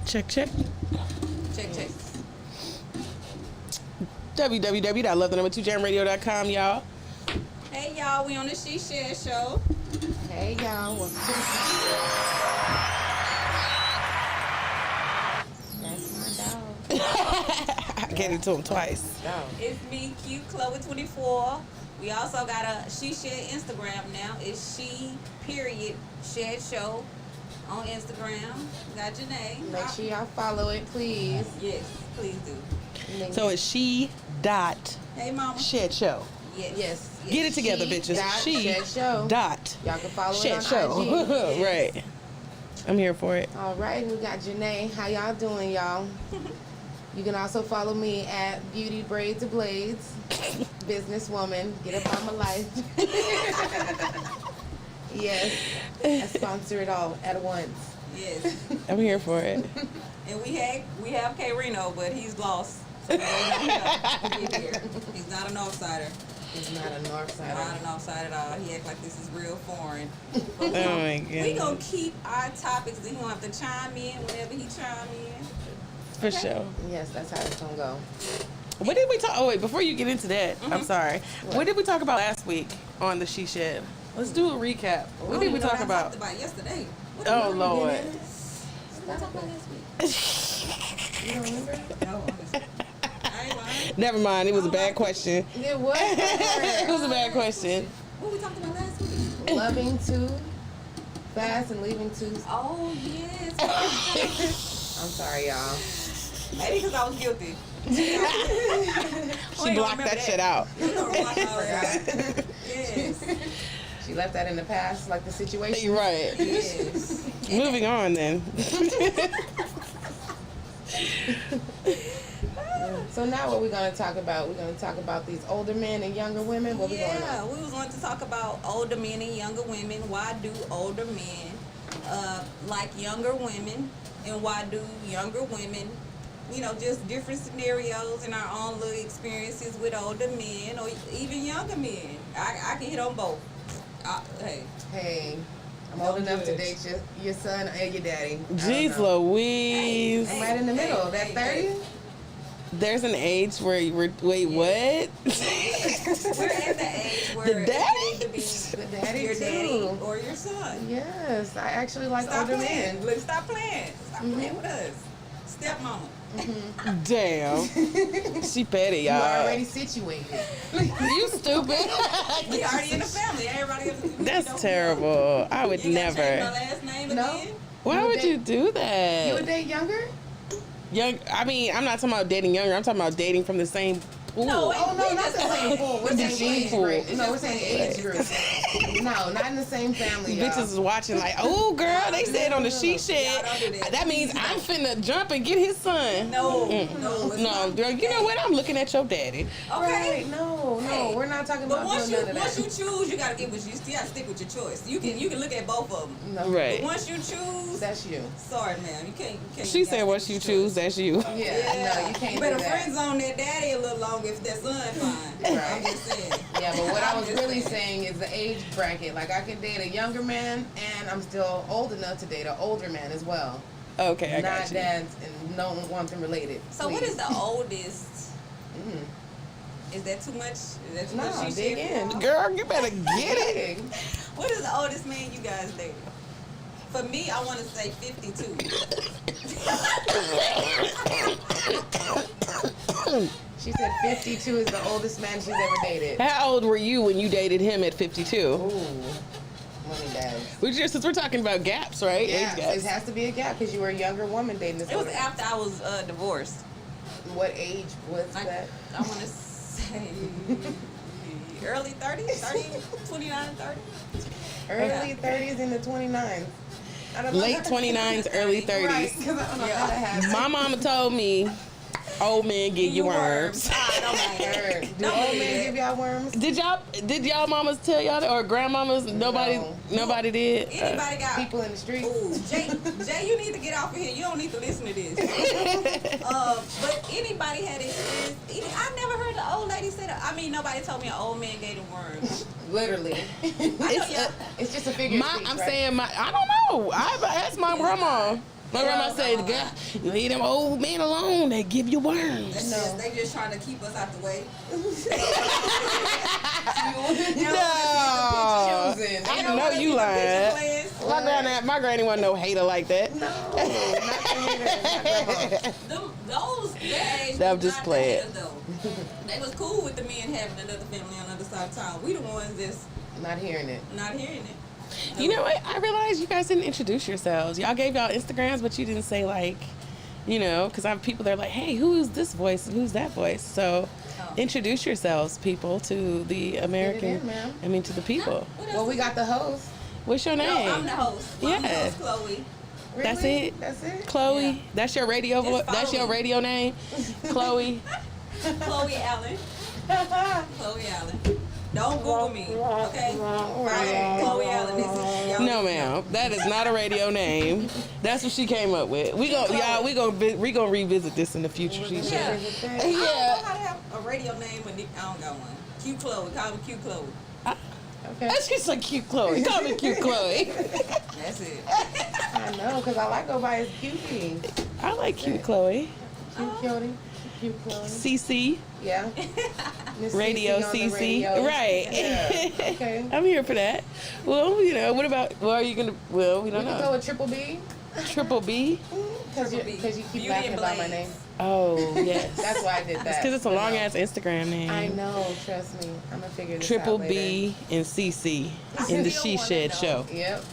Check, check. Check, check. www.lovethenumber2jamradio.com, y'all. Hey, y'all. We on the She Share Show. Hey, y'all. Welcome to That's my dog. I gave it to him twice. Dog. It's me, Q Chloe24. We also got a She Share Instagram now. It's She_Shared Show on Instagram. We got Janae. Make sure y'all follow it, please. Yes, please do. So it's she dot Hey, mama. shed show. Yes. Get it together, She bitches. dot She shed show. dot Y'all can follow shed it on show. IG. Right. I'm here for it. All right, we got Janae. How y'all doing, y'all? You can also follow me at Beauty Braids to Blades, businesswoman. Get up on my life. Yes, I sponsor it all at once. Yes. I'm here for it. And we have K Reno, but he's lost. So we don't know to get here. He's not a Northsider. He's not a north side. Not a Northside at all. He act like this is real foreign. Oh my We goodness. gonna keep our topics. He gonna have to chime in whenever he chime in. For sure. Yes, that's how it's gonna go. What did we talk? Oh wait, before you get into that, I'm sorry. What did we talk about last week on the She Shed? Let's do a recap. What did we talk about? Talked about yesterday. What Oh did we Lord. What did we talk about last week? You don't remember? No, honestly. I ain't lying. Never mind. It was a bad question. It was. It was a bad question. What we talked about last week? Loving too fast and leaving too. Oh yes. I'm sorry, y'all. Maybe because I was guilty. She blocked that shit out. Yes. She left that in the past, like the situation. You're right. Yes. Moving on then. So now what we're going to talk about? We're going to talk about these older men and younger women. What we going Yeah, on? we was going to talk about older men and younger women. Why do older men like younger women, and why do younger women, just different scenarios in our own little experiences with older men or even younger men. I can hit on both. Hey, I'm Don't old enough to judge. date your son and your daddy. Jeez Louise. I'm right in the middle. That 30? There's an age where you were, wait, what? We're at the age where The daddy? you need to be The daddy your too. daddy or your son. Yes, I actually like Stop older playing. men. Look, stop playing. Stop playing with us. Stepmama. Damn. She petty, You y'all. already situated. You stupid. We already in the family. Everybody else. That's terrible. I would You gotta change my never. last name No. again? Why would you do You would that? date younger? Young. I mean, I'm not talking about dating younger. I'm talking about dating from the same pool. No, Oh, no, not the same pool. We're The saying gene age pool. group. No, we're saying age group. No, not in the same family, y'all. Bitches is watching like, oh girl, they said on the She Shed. Y'all don't do that. That means I'm finna jump and get his son. No, no, it's No, not. girl, you know what? I'm looking at your daddy. Okay. Right, no, we're not talking But about once doing you none of that. choose, you gotta get what you still gotta stick with your choice. You can look at both of them. No, Right. But once you choose, That's you. sorry, ma'am, you can't. She said, once you choose, that's you. Yeah, Yeah, no, you can't You better do that. friend zone that daddy a little longer if that son fine. I'm just saying. Yeah, but what I was I'm just really saying. saying is the age bracket. Like, I can date a younger man, and I'm still old enough to date an older man as well. Okay, I Not got you. dads and no one related. So what please. is the oldest? Mm. Is that too much? Is that too No, much? She dig said in. for y'all? Girl, you better get it. Big. What is the oldest man you guys dated? For me, I want to say 52. She said 52 is the oldest man she's ever dated. How old were you when you dated him at 52? Ooh, money bags. Since we're talking about gaps, right? Yeah, Age gaps. it has to be a gap because you were a younger woman dating this It was older. after I was divorced. What age was Like, that? I want to say early 30s, 29 and 30. Early 30s into 29s. I don't know. Late 29s, early 30s. Right, because I don't know how that happened. My mama told me, old men get you worms. I Heard. Do Don't old do men that. give y'all worms? Did y'all mamas tell y'all that, or grandmamas? Nobody did. Anybody got People in the street? Ooh, Jay, you need to get off of here. You don't need to listen to this. But anybody had experience? I never heard the old lady say that. I mean, nobody told me an old man gave them worms. Literally. It's just a figure of speech, I'm right? saying I don't know. I asked my grandma. My grandma said, "Girl, you leave them old men alone. They give you worms." They just trying to keep us out the way. No, Choosing. I You know know you lying. Plans. My granny wasn't no hater like that. No, not the hater. Those that age That was just not play the it. haters, though. They was cool with the men having another family on the other side of town. We the ones that's Not hearing it. not hearing it. You know what? I realized you guys didn't introduce yourselves. Y'all gave y'all Instagrams, but you didn't say like, because I have people that are like, hey, who is this voice and who's that voice? So introduce yourselves, people, to the American, ma'am. to the people. What else Well, we is got the host. What's your No, name? I'm the host. Yeah. I'm the host, Chloe. Really? That's it? That's it? Chloe. Yeah. That's your radio Just voice. follow That's your me. radio name, Chloe. Chloe Allen. Chloe Allen. Don't Google me, okay? Right. Chloe Allen. This is y'all. No, ma'am. That is not a radio name. That's what she came up with. We gonna revisit this in the future. She Yeah. said. I don't know Yeah. how to have a radio name, but I don't got one. Q Chloe. Call me Q Chloe. Okay. That's just like cute Chloe. Call me cute Chloe. That's it. I know, because I like go by his cutie. I like cute Chloe. Cute cutie. Cute Chloe. CC. Yeah. Miss Radio CC on the CC. radio. Right. Yeah. Okay. I'm here for that. Well, what about, are you going to, we don't We can go know. with Triple B. Triple B? Because you Triple B. keep Beauty laughing and about my Blades. name. Oh, yes. That's why I did that. It's because it's a long ass Instagram name. I know, trust me. I'm going to figure this Triple out later. B and CC in the still She wanna Shed know. show. Yep.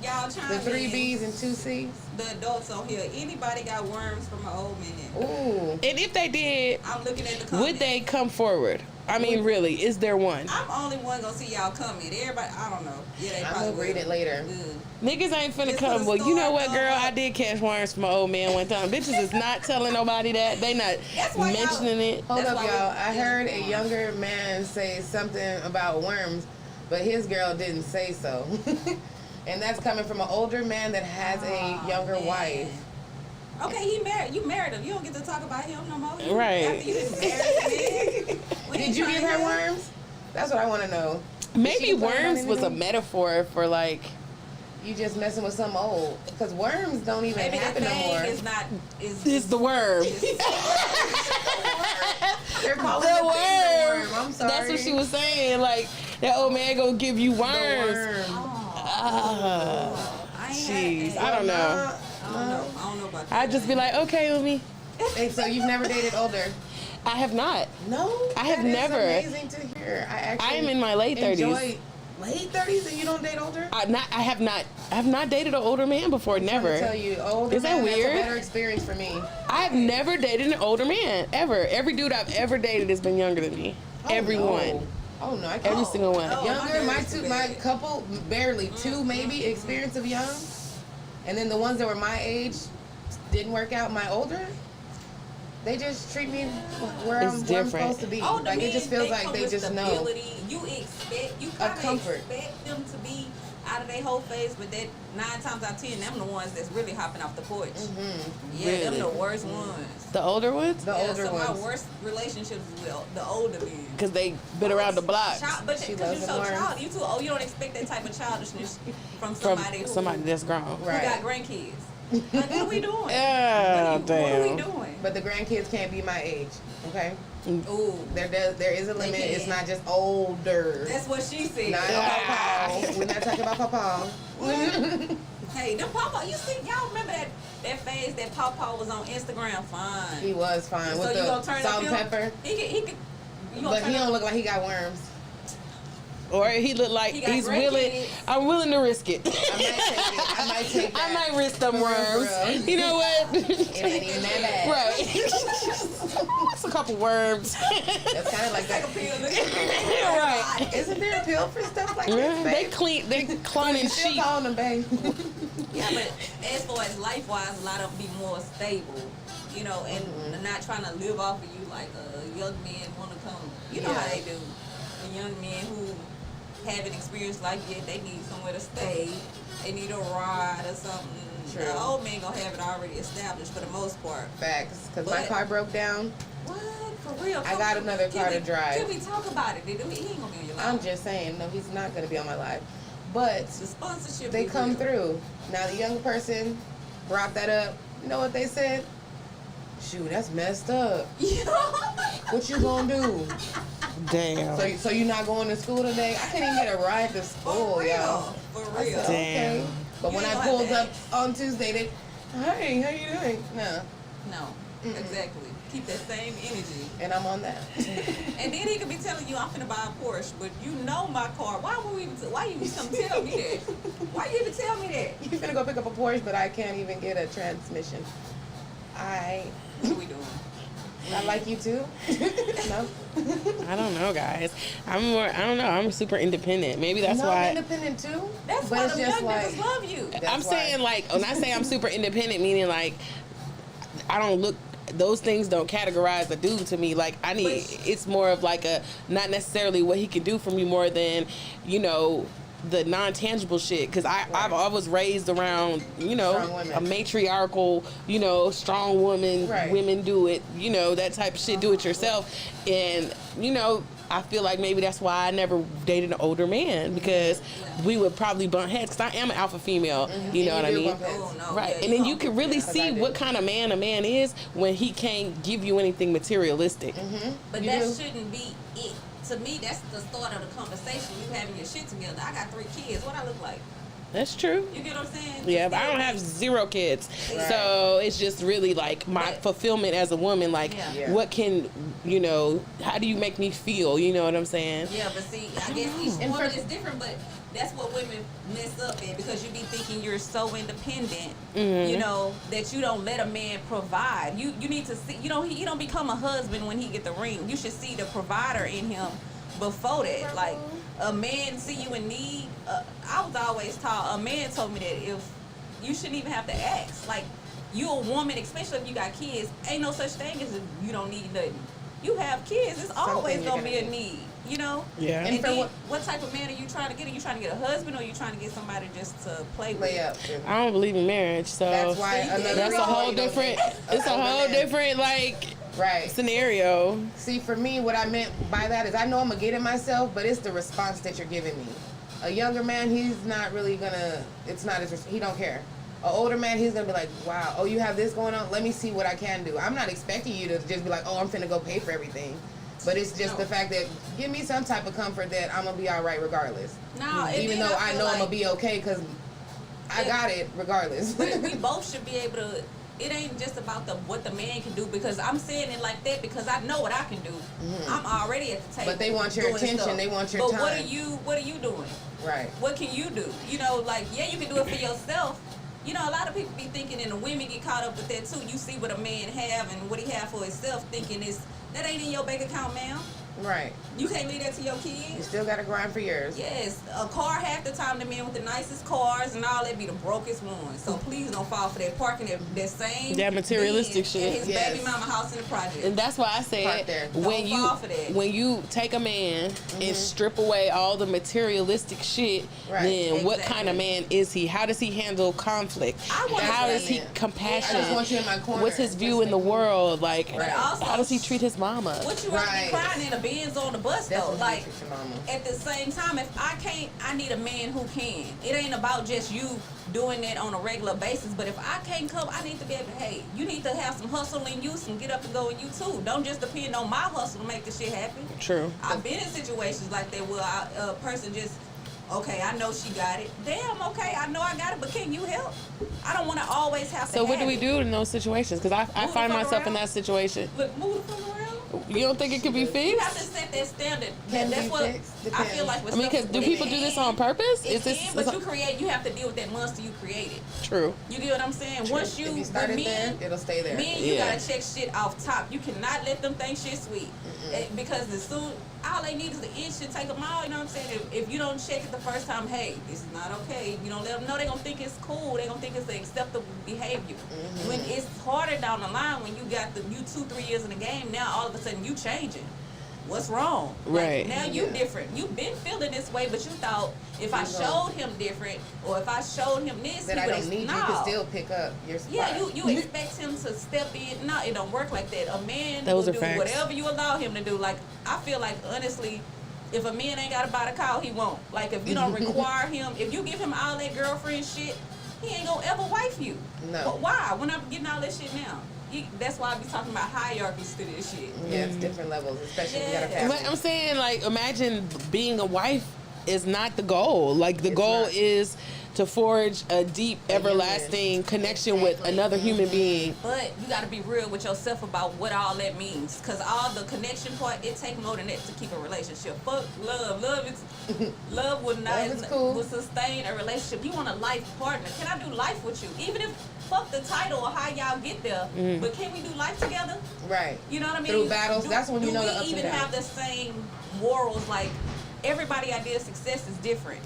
Y'all trying The 3 B's and 2 C's. The adults on here. Anybody got worms from an old man? Ooh. And if they did, I'm looking at the comments. would they come forward? I mean, really, is there one? I'm only one gonna see y'all comment. Everybody, I don't know. Yeah, they I'm probably going to read will. it later. Niggas ain't finna Just come. for the Well, you know what, story, girl? though. I did catch worms from my old man one time. Bitches is not telling nobody that. They not That's why y'all- mentioning it. Hold That's up, why y'all. we- I heard a younger man say something about worms, but his girl didn't say so. And that's coming from an older man that has a younger man. wife. Okay, he married. You married him. You don't get to talk about him no more. Right. After you done married him. We Did ain't you trying give her to- worms? That's what I want to know. Maybe she put it on worms was a anything? metaphor for like. You just messing with some old. Because worms don't even Maybe the happen no more. thing is not. Is It's the worm. They're calling The the thing worm. the worm. I'm sorry. That's what she was saying. Like that old man gonna give you The worms. worm. Ah, I ain't jeez, had, I don't know. I don't know. I don't know about that. I'd just be like, okay, Umi. And so you've never dated older? I have not. No. I have that is never. amazing to hear. I actually I am in my late 30s. enjoy late 30s and you don't date older? I have not dated an older man before. I'm Never. trying to tell you, older Is that man, weird? That's a better experience for me. I have never dated an older man ever. Every dude I've ever dated has been younger than me. Oh, Everyone. no. Oh no, I can't. Every single one. Oh. Younger, my my nerves two, are my bad. couple, barely two maybe experience of young, and then the ones that were my age didn't work out. My older, they just treat me where It's I'm different. supposed to be. Older Like it men, just feels like come they with just know. stability. You kind of comfort. expect them to be out of their whole phase, but that 9 times out of 10, them the ones that's really hopping off the porch. Yeah, them Really? the worst ones. The older ones? The older so my ones. worst relationships is with the older men. Because they been around the block. But She because loves you're them so worms. childish, you too old. You don't expect that type of childishness from From somebody somebody that's grown. who Right. got grandkids. Like, what are we doing? Yeah, what are we damn. doing? But the grandkids can't be my age. Okay, Ooh, there is a limit. can't. It's not just older. that's what she said. Not papa. We're not talking about papa. Hey, them Papa, you see, y'all remember that phase that Papa was on Instagram? Fine. He was fine So with you the gonna turn salt up and him? pepper, He could. You gonna but turn he up? don't look like he got worms. Or he look like He got he's great willing. kids. I'm willing to risk it. I might take that. I might risk them For real, worms. for real. You know what? It ain't even that bad. Right. It's a couple worms. That's kind of like Take a that. pill. Right. Isn't there a pill for stuff like Yeah, this, they babe? they're cloning Still sheep. calling them, babe. Yeah, but as far as life-wise, a lot of them be more stable, you know, and not trying to live off of you like young men want to come. You know how Yeah. they do. The young men who haven't experienced life yet, they need somewhere to stay. They need a ride or something. True. The old men gonna have it already established for the most part. Facts. Because my But- car broke down. What? For real? I got another car to drive. Can we talk about it? He ain't gonna be on your life. I'm just saying, no, he's not going to be on my life. But The sponsorship. they be come real. through. Now, the young person brought that up. You know what they said? Shoot, that's messed up. What you gonna do? Damn. So you're not going to school today? I couldn't even get a ride to school, For real. y'all. For I real. said, Damn. okay. But You when I don't have pulled to up on Tuesday, they, hey, how you doing? No, No. Exactly. Keep that same energy. and I'm on that. And then he could be telling you, I'm finna buy a Porsche, but you know my car. Why you even come tell me that? Why you even tell me that? You finna go pick up a Porsche, but I can't even get a transmission. What are we doing? I like you too. No, I don't know, guys. I don't know. I'm super independent. Maybe that's no, why. I'm independent too. That's but why it's the just young like niggas love you. That's I'm why. saying like when I say I'm super independent, meaning like I don't look. Those things don't categorize a dude to me. Like I need. It's more of like a not necessarily what he can do for me more than the non-tangible shit. Because I was raised around Strong women. a matriarchal strong woman. Right. Women do it. That type of shit. Do it yourself. And I feel like maybe that's why I never dated an older man because we would probably butt heads. Because I am an alpha female. You know what I do mean? bump heads. Oh, no. Right, Yeah, and then you don't. can really I see do. what kind of man a man is when he can't give you anything materialistic. But You that do. shouldn't be it. To me, that's the start of the conversation. You having your shit together. I got 3 kids. What I look like? That's true. You get what I'm saying? Yeah, but I don't have 0 kids, Right. so it's just really like my Right. fulfillment as a woman. Like, Yeah. what can how do you make me feel? You know what I'm saying? Yeah, but see, I guess each And woman for- is different, but that's what women mess up at because you be thinking you're so independent, that you don't let a man provide. You need to see, he don't become a husband when he get the ring. You should see the provider in him before that. Like, a man see you in need. I was always taught, a man told me that if you shouldn't even have to ask. Like, you a woman, especially if you got kids, ain't no such thing as you don't need nothing. You have kids, it's always you're gonna be a gonna need, Yeah. And And for then, what- what type of man are you trying to get? Are you trying to get a husband or are you trying to get somebody just to play with? lay up. I don't believe in marriage, so That's why See, another that's a reason why whole you don't different. date It's a older whole men. different like Right. scenario. See, for me, what I meant by that is I know I'm gonna get it myself, but it's the response that you're giving me. A younger man, he's not really gonna. It's not his. He don't care. An older man, he's gonna be like, "Wow, oh, you have this going on. Let me see what I can do." I'm not expecting you to just be like, "Oh, I'm finna go pay for everything," but it's just the fact that give me some type of comfort that I'm gonna be all right regardless. No, and Even then though I feel know I'm like gonna be okay because I got it regardless. we both should be able to. It ain't just about what the man can do because I'm saying it like that because I know what I can do. I'm already at the table. But they want your doing attention, stuff. they want your but time. what are you doing? Right. What can you do? Like, yeah, you can do it for yourself. A lot of people be thinking, and the women get caught up with that too. You see what a man have and what he have for himself, thinking that ain't in your bank account, ma'am. Right. You can't leave that to your You kids. still gotta grind for yours. Yes, a car half the time the men with the nicest cars and all that be the brokest ones. So please don't fall for that parking that same That materialistic Benz shit. at his Yes. baby mama house in the project. And that's why I Park said there. when Don't fall for that. when you take a man and strip away all the materialistic shit, Right. then what Exactly. kind of man is he? How does he handle conflict? I wanna How say is he that. I compassionate? just want you in my corner. What's his view in the world? Like, Right. Also, how does he treat his mama? What you rather Right. be crying in a Benz on the bus That's though? what Like, you treat your mama. at the same time, if I can't, I need a man who can. It ain't about just you doing that on a regular basis, but if I can't come, I need to be able to, hey, you need to have some hustle in you, some get up and go in you too. Don't just depend on my hustle to make the shit happen. True. I've been in situations like that where a person just, okay, I know she got it. Damn, okay, I know I got it, but can you help? I don't want to always have to So what do have we it. do in those situations? Because I Move the find fuck myself in around. that situation. Look, move the fuck around. You don't think it could be You fixed? have to set that standard. Can That's be what fixed. I Depends. feel like. With I mean, stuff because do with people do this on purpose? It Is this can, but you have to deal with that monster you created. true? You get what I'm saying? Once If you with started men, there, it'll stay there. men, you Yeah. gotta check shit off top. You cannot let them think shit sweet. Because as soon, all they need is the inch to take them out. You know what I'm saying? If you don't check it the first time, hey, this is not okay. You don't let them know. They're gonna think it's cool. They're gonna think it's the acceptable behavior. When it's harder down the line, when you 2-3 years in the game, now all of a sudden you changing. What's wrong? Right. Now you different. You've been feeling this way, but you thought if I showed him different, or if I showed him this, That he I would don't need, you no. can still pick up your spot. Yeah, you expect him to step in. No, it don't work like that. A man Those will are do facts. whatever you allow him to do. Like, I feel like, honestly, if a man ain't got to buy the cow, he won't. Like, if you don't require him, if you give him all that girlfriend shit, he ain't gonna ever wife you. No. But why? When I'm getting all that shit now. That's why I be talking about hierarchies to this shit. Yeah, it's different levels, especially if you got a Yeah. But family. I'm saying, like, imagine being a wife is not the goal. Like, the It's goal not. is to forge a deep, everlasting connection with another human being. But you got to be real with yourself about what all that means. Because all the connection part, it take more than that to keep a relationship. Fuck love. Love would not Love is cool. would sustain a relationship. You want a life partner. Can I do life with you? Even if fuck the title or how y'all get there, but can we do life together? Right. You know what I mean? Through battles, that's when you know the ups Do and we even downs. have the same morals? Like, everybody idea of success is different.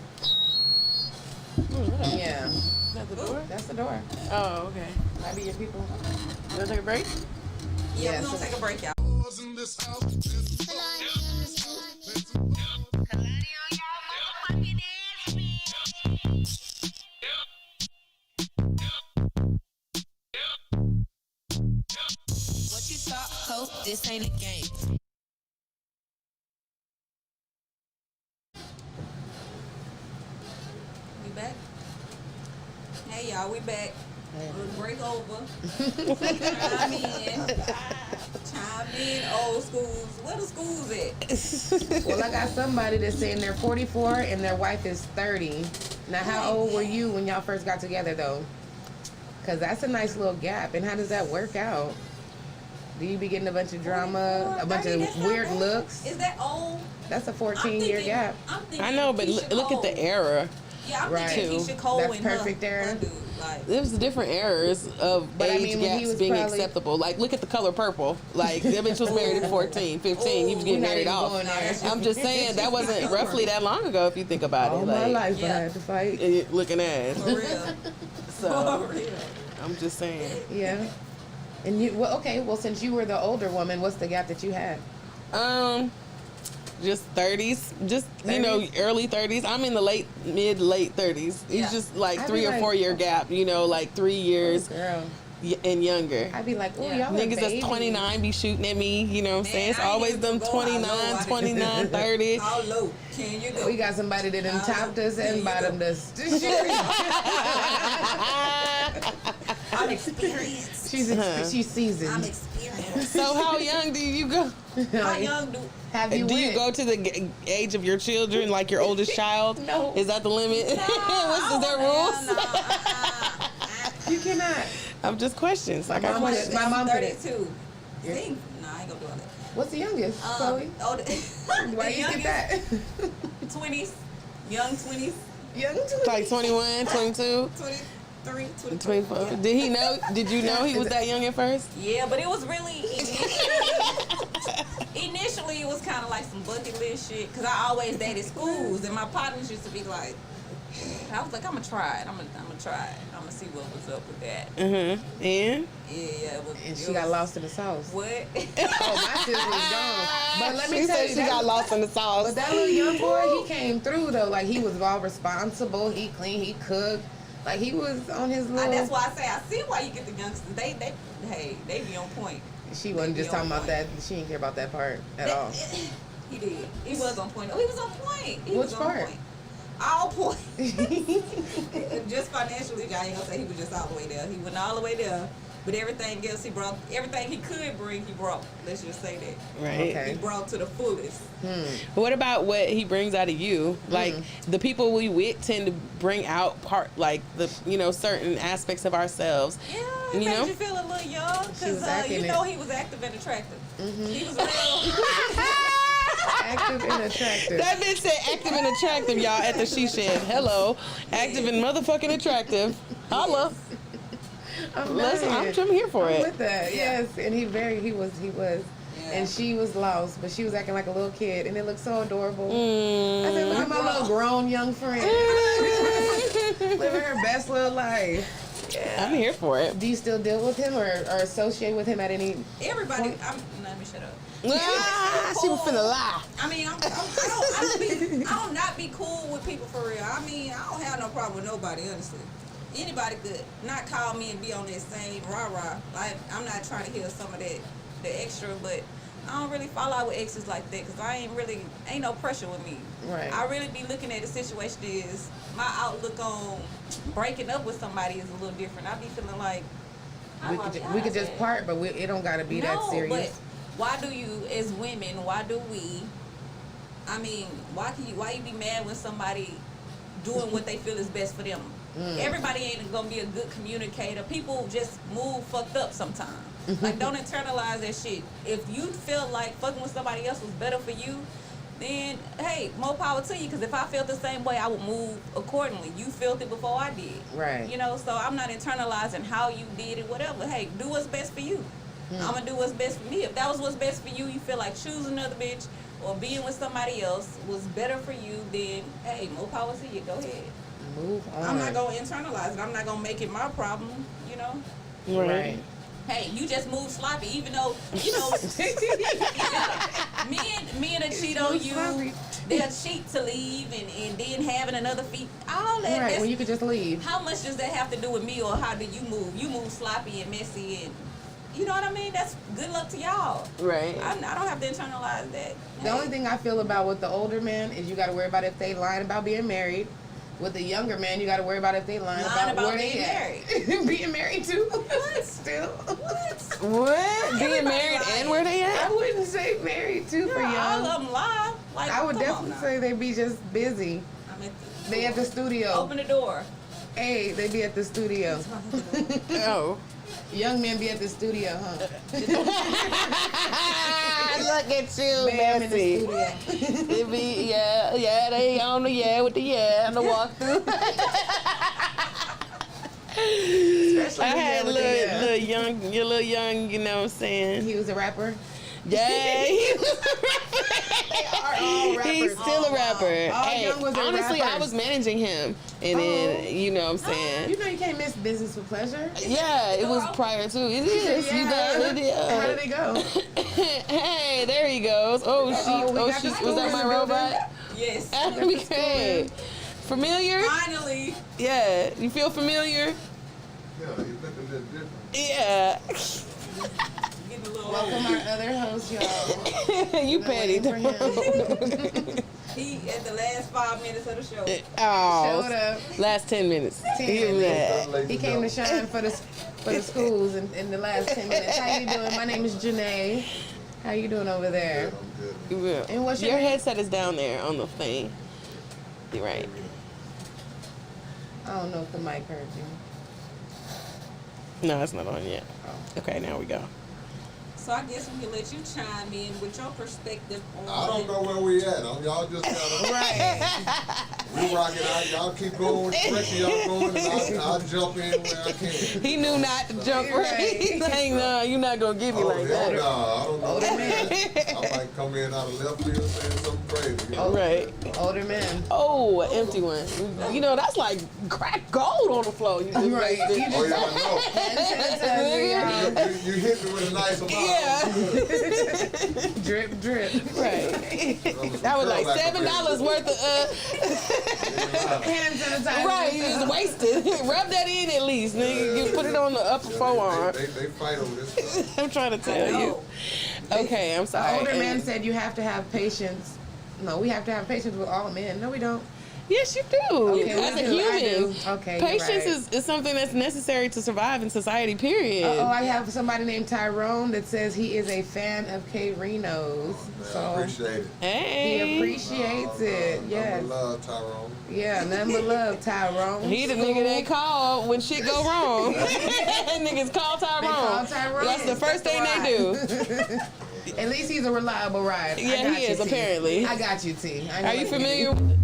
Yeah. Is that the door? That's the door. Oh, okay. Might be your people. You want to take a break? Yeah, Yeah, we're going so- to take a break, y'all. What you thought, ho? This ain't a game. We back? Hey y'all, we back. Little break over. Chime in, old schools. Where the schools at? Well, I got somebody that's saying they're 44 and their wife is 30. Now, how old were you when y'all first got together, though? Because that's a nice little gap. And how does that work out? Do you be getting a bunch of drama, a bunch 30, of that's not weird old. looks? Is that old? That's a I'm 14-year thinking- gap. I'm thinking I know, but Keisha look at the Cole. era. Yeah, I'm Right. thinking Keisha Cole That's and perfect her, era. her dude. Like, There was different eras of But I age mean, when he gaps was being probably- acceptable. Like, look at the color purple. Like, that bitch was married at 14, 15. He was getting We're not married even off. going there. I'm just saying, that wasn't roughly that long ago if you think about All it. my Like, life I yeah. had to fight. looking ass. for real. So, For real. I'm just saying. Yeah. And you, well, okay, well, since you were the older woman, what's the gap that you had? Just 30s, just you know, 30s? early 30s. I'm in the late 30s. It's Yeah. just like I'd 3 be or like- 4 year gap. You know, like 3 years Girl. and younger. I'd be like, oh, Yeah. y'all are Niggas that's babies. 29 be shooting at me. You know what I'm saying? It's Man, I ain't always even them go how 29, low I 29, 30. How low can you go? We got somebody that done topped us There and you bottomed go. us. I'm experienced. She's seasoned. experienced. So how young do you go? How young do? Have you Do you went? go to the age of your children, like your oldest child? No. Is that the limit? What's their rules? You cannot. I'm just questions. Like My I mom question. was- my mom could it. 32. Yeah. See? Nah, I ain't gonna do all that. What's the youngest, Chloe? Oh, Why you get that? 20s, young 20s, Young too. Like 21, 22, 23, 24. 24. Did he know? Did you know he was that young at first? Yeah, but it was really initially it was kind of like some bucket list shit because I always dated schools and my partners used to be like, I was like, I'm gonna try it. I'm gonna try it. I'm gonna see what was up with that. And Yeah, it was. And it she got was- lost in the sauce. What? Oh, my sister was gone. But let me she tell said you, she that, got lost in the sauce. but that little young boy, he came through though. Like he was all responsible. He cleaned. He cooked. Like he was on his little. That's why I say I see why you get the youngsters. They be on point. She wasn't just talking about that. She didn't care about that part at all. He did. He was on point. Oh, he was on point. He Which was part? On point. All point. Just financially, I ain't gonna say he was just all the way there. He went all the way there. But everything else he brought, everything he could bring, he brought. Let's just say that. Right. Okay. He brought to the fullest. What about what he brings out of you? Like the people we with tend to bring out certain aspects of ourselves. Yeah, it You made know? you feel a little young She was because acting you it. know he was active and attractive. He was real. Active and attractive. That bitch said active and attractive, y'all, at the She Shed. Hello. Active and motherfucking attractive. Holla. I'm here for I'm it. with that. Yeah. Yes, and he was, Yeah. and she was lost, but she was acting like a little kid, and it looked so adorable. I said, look at my Girl. little grown young friend, living her best little life. I'm here for it. Do you still deal with him or associate with him at any? Everybody, let me shut up. Ah, she was finna lie. I mean, I don't not be cool with people for real. I mean, I don't have no problem with nobody, honestly. Anybody could not call me and be on that same rah-rah. Like, I'm not trying to hear some of that, the extra, but I don't really fall out with exes like that because ain't no pressure with me. Right. I really be looking at the situation is, my outlook on breaking up with somebody is a little different. I be feeling like, We could just part, but it don't gotta be that serious. But why do you, as women, why do we? I mean, why you be mad when somebody doing what they feel is best for them? Everybody ain't gonna be a good communicator. People just move fucked up sometimes. Like, don't internalize that shit. If you feel like fucking with somebody else was better for you, then hey, more power to you. Because if I felt the same way, I would move accordingly. You felt it before I did. Right. You know, so I'm not internalizing how you did it, whatever. Hey, do what's best for you. I'm gonna do what's best for me. If that was what's best for you, you feel like choosing another bitch or being with somebody else was better for you, then hey, more power to you. Go ahead. Move on. I'm not gonna internalize it. I'm not gonna make it my problem. You know. Right. Hey, you just move sloppy, even though you know. Men will cheat on you. Sloppy. They'll cheat to leave and then having another feet. All that. Right, that's- when you could just leave. How much does that have to do with me, or how do you move? You move sloppy and messy, and you know what I mean. That's good luck to y'all. Right. I don't have to internalize that. The only thing I feel about with the older man is you got to worry about if they lying about being married. With the younger man, you got to worry about if they lying about where being they at. Being married too. Still. What? Being married and where they I at? wouldn't say married too for Girl, all young. of them lie. Like, I would come on definitely now. say they be just busy. I'm at the They at the studio. Open the door. Hey, they be at the studio. Oh. Young men be at the studio, huh? Look at you, Bam in the Bessie. studio. It be, they on the with the and the walkthrough. Especially I had with the little young, you know what I'm saying? He was a rapper. Yeah, They are all rappers. he's still a rapper. All Hey, young ones are honestly, I rappers. was managing him, and then you know what I'm saying. You know you can't miss business for pleasure. Yeah, it was prior to. It is. You know, it is. How did it go? Hey, there he goes. Oh, we got the was school that in my the building. robot? Yes. Okay. Familiar? Finally. Yeah. You feel familiar? Yeah, you look a little different. Yeah. Getting a little Welcome our other host, y'all. You Been petty. waiting for him. He at the last 5 minutes of the show. Showed Oh, up. last 10 minutes. 10 Give him minutes. that. He came to shine for the schools in the last 10 minutes. How you doing? My name is Janae. How you doing over there? I'm good. And what's your Your name? headset is down there on the thing. You're right. I don't know if the mic heard you. No, it's not on yet. Okay, now we go. So I guess we can let you chime in with your perspective on. I don't know where we at. Y'all just gotta. Right. We rock it out. Y'all keep going. Direction y'all going, and I'll jump in where I can. He knew not to jump right. Right. He's like, no, you're not going to give me Oh, like hell that. no. I don't know. Older man. I might come in out of left field saying something crazy. You know? Right. Older man. Oh, an empty one. You know, that's like crack gold on the floor. You just Right. wasted. You Oh, just yeah, I know. You hit me with a nice amount. Yeah. drip, drip. Right. That was like $7 worth of Hand sanitizer. right, you just wasted. Rub that in at least, nigga. You put it on the upper forearm. They fight over this stuff. I'm trying to tell you. Okay, I'm The sorry. older man said you have to have patience. No, we have to have patience with all men. No, we don't. Yes, you do. Okay, As we a do. I human. do. Okay, you're Patience right. is something that's necessary to survive in society, period. Oh, I have somebody named Tyrone that says he is a fan of K Reno's. Man, I So appreciate it. he Hey. appreciates it. Number Yes. love, Tyrone. Yeah, nothing but love, Tyrone. He the nigga they call when shit go wrong. Niggas call Tyrone. They call Tyrone. That's the first thing they do. At least he's a reliable ride. Yeah, I got he you, is, T. apparently. I got you, T. I know Are you what mean. familiar?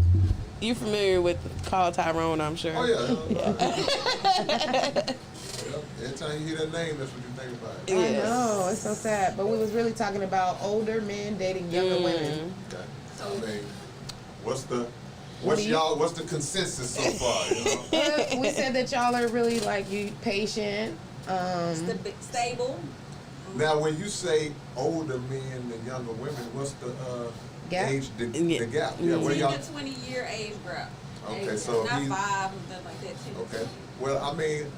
You familiar with Call Tyrone? I'm sure. Oh yeah. Every time you hear that name, that's what you think about. I Yes. know, it's so sad. But we was really talking about older men dating younger women. Okay. I mean, what's the do what's the consensus so far? You know? We said that y'all are really like you patient. Stable. Now, when you say older men and younger women, what's the Gap? age? The Yeah. gap. Yeah. What 10 y'all? to 20-year age gap. Okay, Age so gap. Not he's- 5 and stuff like that. 10 to Okay. 20. Well, I mean,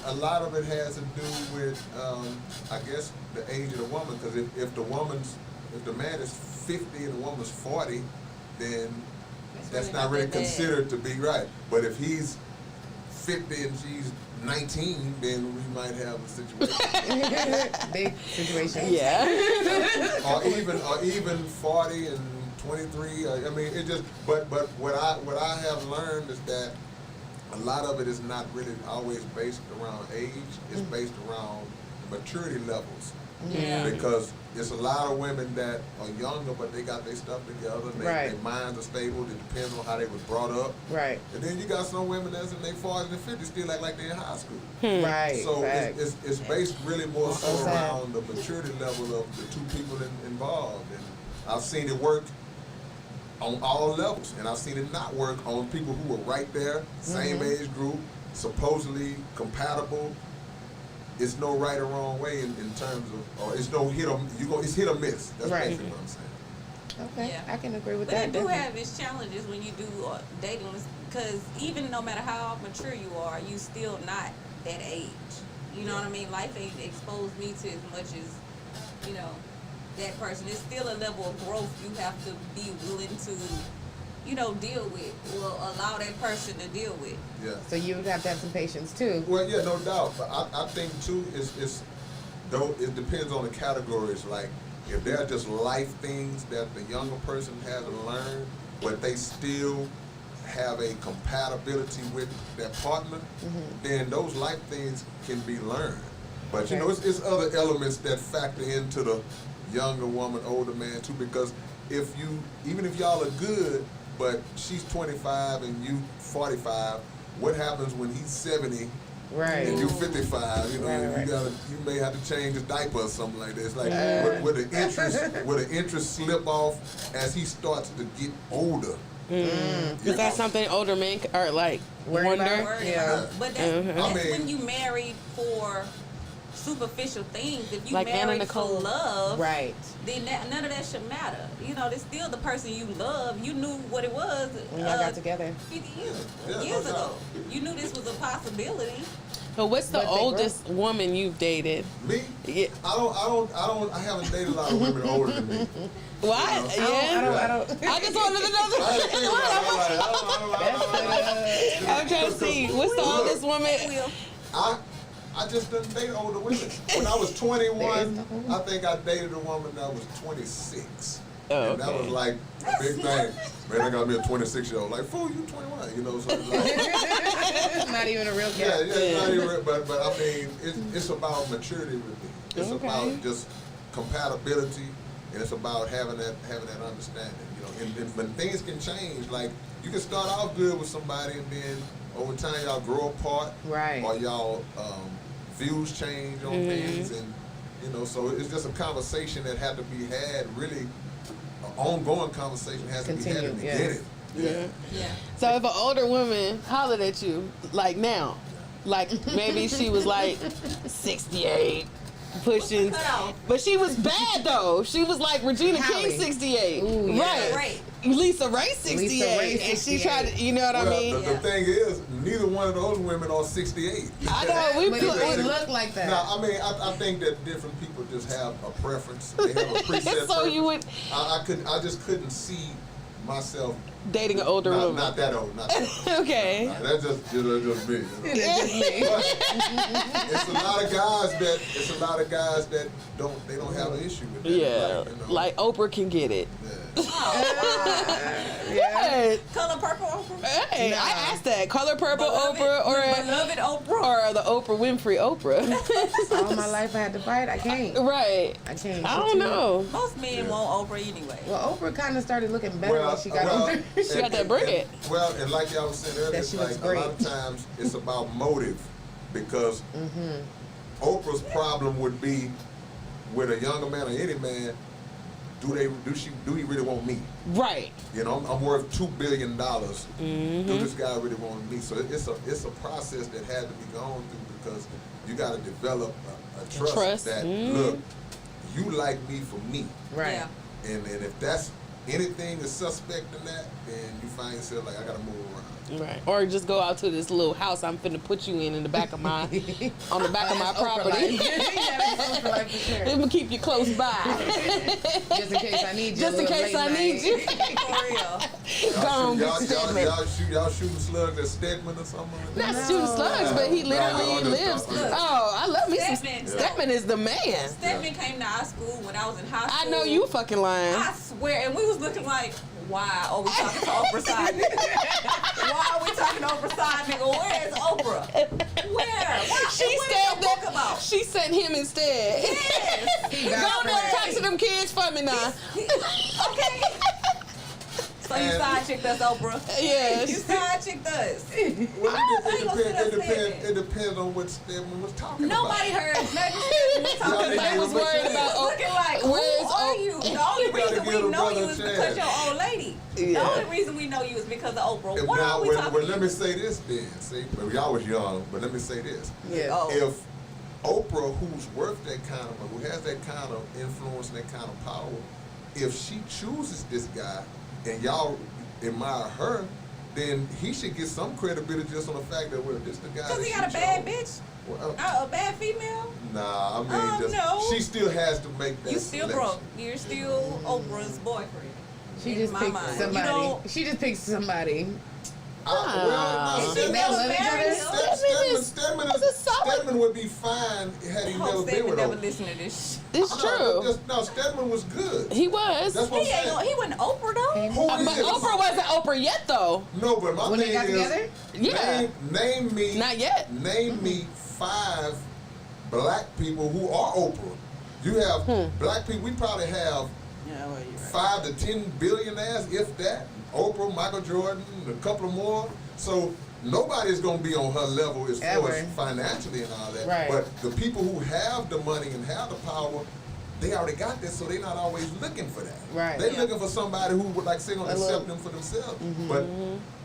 a lot of it has to do with, I guess, the age of the woman. Because if the man is 50 and the woman's 40, then that's really not not really that bad. considered to be right. But if he's 50 and she's 19, then we might have a situation. Big situation. Yeah. or even 40 and 23. I mean, it just. But what I have learned is that a lot of it is not really always based around age. It's based around maturity levels. Yeah. Because it's a lot of women that are younger, but they got their stuff together. And Right. Their minds are stable. It depends on how they was brought up. Right. And then you got some women that's in their 40s and 50s still act like they're in high school. Right. So facts. it's based really more so So sad. around the maturity level of the two people involved. And I've seen it work on all levels, and I've seen it not work on people who were right there, same age group, supposedly compatible. It's no right or wrong way in terms of, or it's no hit or it's hit or miss. That's Right. basically what I'm saying. Okay, Yeah. I can agree with But that. it do definitely. have its challenges when you do dating, because even no matter how mature you are, you still not that age. You know what I mean? Life ain't exposed me to as much as, you know, that person. It's still a level of growth you have to be willing to, you know, deal with, or allow that person to deal with. Yeah. So you would have to have some patience too. Well, yeah, no doubt. But I think too though it depends on the categories. Like if they're just life things that the younger person hasn't learned, but they still have a compatibility with their partner, then those life things can be learned. But you know, it's other elements that factor into the younger woman, older man too. Because even if y'all are good, but she's 25 and you 45, what happens when he's 70 Right. and you 55? You know, Right. you may have to change his diaper or something like this. Like, will the interest slip off as he starts to get older? Is that something older men are like Worried wonder? about? Worried Yeah. about. But that's, Mhm. that's I mean- when you married for superficial things. If you Like Anna married for Nicole. love, Right. then none of that should matter. You know, it's still the person you love. You knew what it was When y'all got together. 50 years, Yeah, years no ago. doubt. You knew this was a possibility. So what's the But they oldest woman you've dated? Me? Yeah. I haven't dated a lot of women older than me. Why? I don't. I just wanted to know. I didn't think about it. I don't know. I'm trying to see what's the oldest woman. I just didn't date older women. When I was 21, I think I dated a woman that was 26. Oh, And that okay. was like a big thing. Man, I got me a 26-year-old. Like, fool, you 21. You know, so it's like, Not even a real yeah, gap. yeah, not even, but I mean, it's about maturity with me. It's Okay. about just compatibility, and it's about having that understanding. You know, and when things can change, like you can start off good with somebody, and then over time y'all grow apart, Right. or y'all views change on things, and you know, so it's just a conversation that had to be had. Really, an ongoing conversation has to be had in the Continue, beginning. Yeah. Yeah. So if an older woman hollered at you, like now, like maybe she was like 68, pushing, What's the cutoff? but she was bad though. She was like Regina Halle. King 68, Ooh, yeah. right? Right. Lisa Ray 68, Ray and she 68. tried to, you know what I Well, mean? the thing is, neither one of those women are 68. I know we But put. it would look like that. No, I mean, I think that different people just have a preference. They have a preset So you preference. would. I just couldn't see myself dating an older woman. Not that old. Not that old. Okay. Nah, that's just me. You know? It's a lot of guys that don't have an issue with that. Yeah, like Oprah can get it. Yeah. Color purple Oprah. Hey, Nah. I asked that. Color purple Beloved- Oprah beloved Oprah. or the Oprah Winfrey Oprah. All my life I had to fight. I can't. Right. I can't. I don't know. Most men want Oprah anyway. Well, Oprah kind of started looking better when she got older. She got that bread. And like y'all was saying earlier, That it's she like looks a lot of great. times it's about motive, because Oprah's problem would be with a younger man or any man. Do he really want me? Right. You know, I'm worth $2 billion. Do this guy really want me? So it's a process that had to be gone through, because you got to develop a trust that look, you like me for me, Right. Yeah. and if that's anything is suspect in that, then you find yourself like, I got to move around. Right. Or just go out to this little house I'm finna put you in the back of my on the back of my That's Oprah property. life. Yeah, that's Oprah life for sure. Let me keep you close by. Just in case I need you. Just in case I need you. For real. Go on, y'all, get Stedman. y'all shooting slugs at Stedman or something like that? Not shooting slugs, but he literally No, lives. look. Oh, I love me some. Stedman. Stedman is the man. Stedman came to our school when I was in high I school. know you fucking lying. I swear, and we was looking like, why are we talking to Oprah side nigga? Why are we talking to Oprah side nigga? Where is Oprah? Where? What? She What is said the book that. about? She sent him instead. Yes. He Go got there, it. talk to them kids for me now. Okay. So you And- side chicked us, Oprah? You Yes. side chicked us. Well, I ain't gonna sit up Stedman. it depends on what Stedman was talking Nobody about. heard nothing Stedman was talking Because about. they was worried about. Looking like, who Where's are you? The only You gotta reason give we a know brother you a is chance. because you're old lady. The Yeah. only reason we know you is because of Oprah. If Why now, are we talking well, to let you? me say this then. See, well, y'all was young, but let me say this. Yeah. Oh. If Oprah, who's worth that kind of, who has that kind of influence and that kind of power, if she chooses this guy and y'all admire her, then he should get some credibility just on the fact that, well, this the guy. Because that he she got a bad chose. bitch? Well, A bad female? nah, I mean, just no. she still has to make that. You still selection. broke. You're still Oprah's boyfriend. She In just my picked mind. You somebody. don't- She just picked somebody. Well, Is no, she They still love each married? other? Stedman would be fine had he I never hope been Stedman with never Oprah. listen to this. It's true. No, Stedman was good. He was. That's what I'm He ain't saying. gonna, he wasn't Oprah though. Who But is? Oprah wasn't Oprah yet, though. No, but my When thing they got is, together? Yeah. Name me. Not yet. Name me 5 black people who are Oprah. You have black people. We probably have Yeah, well, you're right. 5 to 10 billionaires, if that. Oprah, Michael Jordan, a couple of more. So nobody's gonna be on her level as far Ever. as financially and all that. Right. But the people who have the money and have the power, they already got that, so they're not always looking for that. Right. They're Yeah. looking for somebody who would like say gonna A accept little- them for themselves. But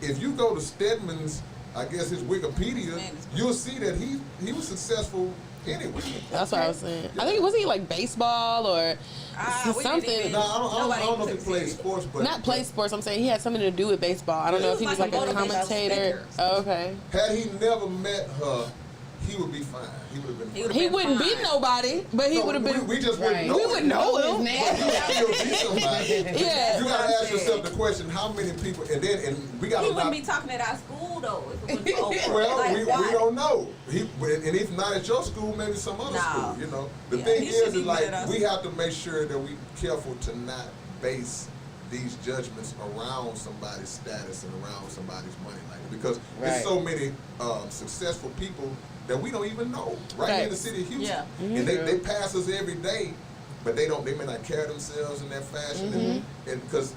if you go to Stedman's, I guess his Wikipedia, Man, it's- you'll see that he was successful anyway. That's what I was saying. I think, wasn't he like baseball or We didn't something? even- No, I Nobody don't know if he took plays serious. sports, but Not play sports. I'm saying he had something to do with baseball. I don't Yeah, know he if he was was like like a a motivational commentator. speaker. Oh, okay. Had he never met her, he would be fine. He would have been He fine. would've He been wouldn't fine. beat nobody, but he No, would have been. We just Right. wouldn't know. We would know His him. name. But you would still be somebody. Yeah. You gotta ask yourself the question: how many people? And we gotta. He wouldn't be talking at our school though if it wasn't for Oprah. Well, Like, we why? don't know. And if not at your school, maybe some other No. school. You know, the Yeah, thing he is shouldn't is even like let us. we have to make sure that we careful to not base these judgments around somebody's status and around somebody's money, like because Right. there's so many successful people that we don't even know right here in the Facts. city of Houston, Yeah. and they pass us every day, but they may not carry themselves in that fashion, and because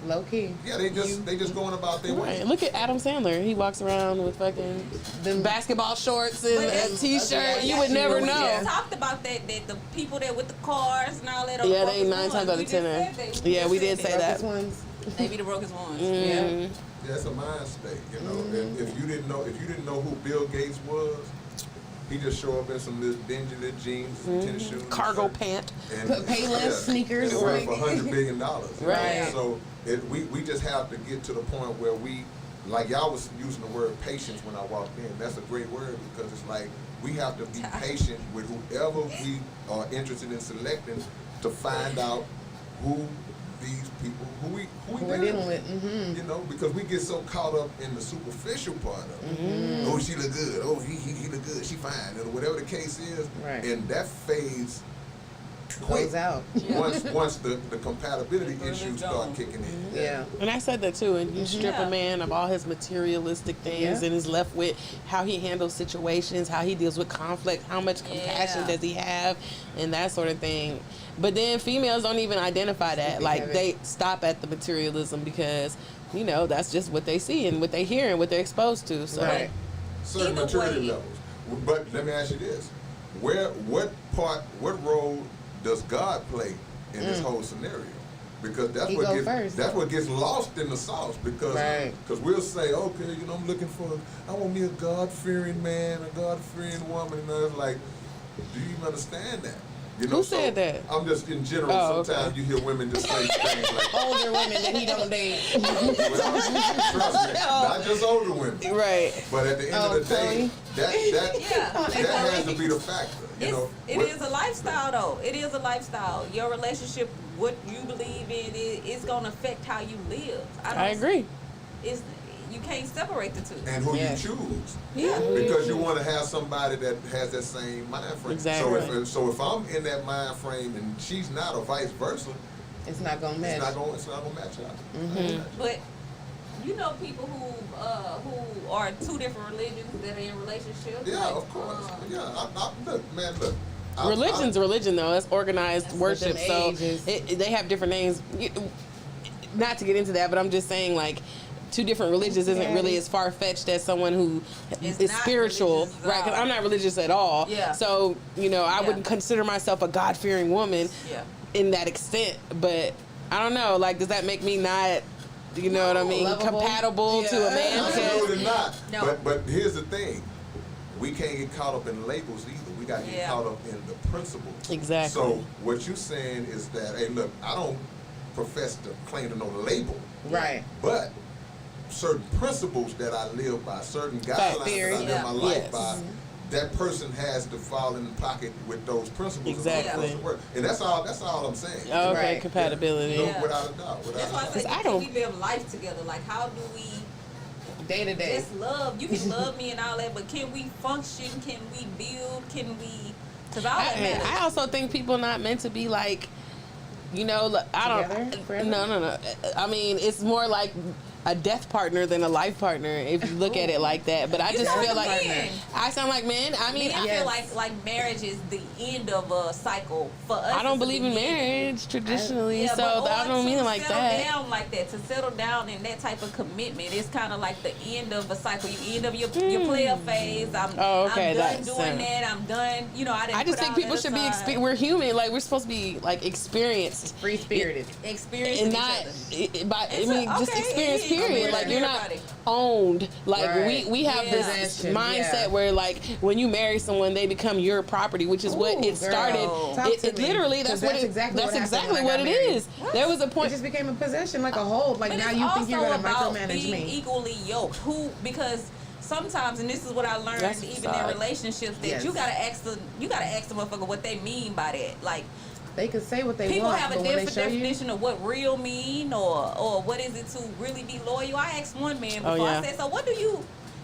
Low key. yeah, they just going about their way. Right. Look at Adam Sandler. He walks around with fucking Them basketball shorts and But a it's- t-shirt. You yeah, would she never was- know. yeah. We talked about that the people that with the cars and all that. are Yeah, the they brokest 9 times ones. out We of just 10 said are. that. Yeah, we did just say said that. brokest ones. They be the brokest ones. Mhm. Yeah, it's a mind state, you know. And if you didn't know who Bill Gates was, he just show up in some little dingy little jeans, some tennis shoes, Cargo and- pant. and Put Payless sneakers, and worth like- $100 billion. Right. So we just have to get to the point where we, like y'all was using the word patience when I walked in. That's a great word because it's like we have to be patient with whoever we are interested in selecting to find out who these people who we we're dealing with. Mm-hmm. You know, because we get so caught up in the superficial part of it. Mm-hmm. Oh, she look good. Oh, he look good. She fine. Or whatever the case is. Right. And that fades quick Goes out. once the compatibility Burn issues is start gone. kicking in. Yeah. And I said that too. And you strip Yeah. a man of all his materialistic things Yeah. and is left with how he handles situations, how he deals with conflict, how much compassion Yeah. does he have, and that sort of thing. But then females don't even identify that. They Like have it. they stop at the materialism because, you know, that's just what they see and what they hear and what they're exposed to. So Right. Certain Either maturity way. levels. But let me ask you this: what role does God play in this whole scenario? Because that's He what go gets first. that's what gets lost in the sauce. Because Right. we'll say, okay, you know, I want me a God-fearing man, a God-fearing woman, and it's like, do you even understand that? You know, Who said that? I'm just in general. Oh, okay. Sometimes you hear women just say things like, Older women that he don't date. well, trust me, not just older women. right. But at the end Oh, of the day, that Yeah. has to be the factor. You know, It what- is a lifestyle, though. It is a lifestyle. Your relationship, what you believe in, it's going to affect how you live. I agree. It's, you can't separate the two. and who Yes. you choose. Yeah. Because you want to have somebody that has that same mind frame. Exactly. So if I'm in that mind frame and she's not, or vice versa, It's not gonna match. it's not gonna match up. Mm-hmm. But you know people who are two different religions that are in relationships. Yeah, like, of course. um, Look. Religion's religion though. It's organized That's worship. within So ages. they have different names. Not to get into that, but I'm just saying like two different religions isn't really as far fetched as someone who It's is not spiritual, religious at right? Because all. I'm not religious at all. Yeah. So I Yeah. wouldn't consider myself a God fearing woman Yeah. in that extent. But I don't know. Like, does that make me not? You know what I mean? Lovable. Compatible to a Yeah. man? Because Absolutely not. No. But here's the thing. We can't get caught up in labels either. We got to get Yeah. caught up in the principles. Exactly. So what you're saying is that, hey, look, I don't profess to claim to no label, Right. but certain principles that I live by, certain guidelines theory. that I live my life Yes. by, that person has to fall in pocket with those principles. and Exactly. all those work. And that's all I'm saying. okay, Right. compatibility. No, Yeah. without a doubt. That's why I Because say I don't- we live life together. Like, how do we Day to day. just love? You can love me and all that, but can we function? Can we build? Can we? Because all that matters. I also think people not meant to be like, I Together don't. forever? No. I mean, it's more like a death partner than a life partner if you look at it like that. But I You just sound feel like like men. I sound like men. I mean, Me, I I, feel like marriage is the end of a cycle for us. I don't it's the believe in beginning. marriage traditionally, Yeah, so but I don't mean it like settle that. down like that, to settle down in that type of commitment, it's kind of like the end of a cycle. You end of your player phase. Oh, okay, I'm done that's, doing that. I'm done. I didn't. I just put think all people that should be. aside. We're human. Like we're supposed to be like experienced. Free spirited. experiencing And each not, other. I It's mean, just okay, experience. it is. Period. Yeah. Like you're not Everybody. owned. Like Right. we have Yeah. this Possession, mindset yeah. where like when you marry someone, they become your property, which is what Ooh, it girl. started. Talk It, to it me. literally 'Cause that's what that's it. exactly That's what happened exactly when I what got it married. is. There was a It point. just became a possession, like a hold. Like But now it's you also think you're gonna about micromanage being me. equally yoked. Because sometimes, and this is what I learned That's even facade. in relationships, that Yes. you gotta ask the motherfucker what they mean by that. Like, They can say what they people want, have a but when they different show you, definition of what real mean, or what is it to really be loyal. I asked one man before. yeah. I said, so what do you?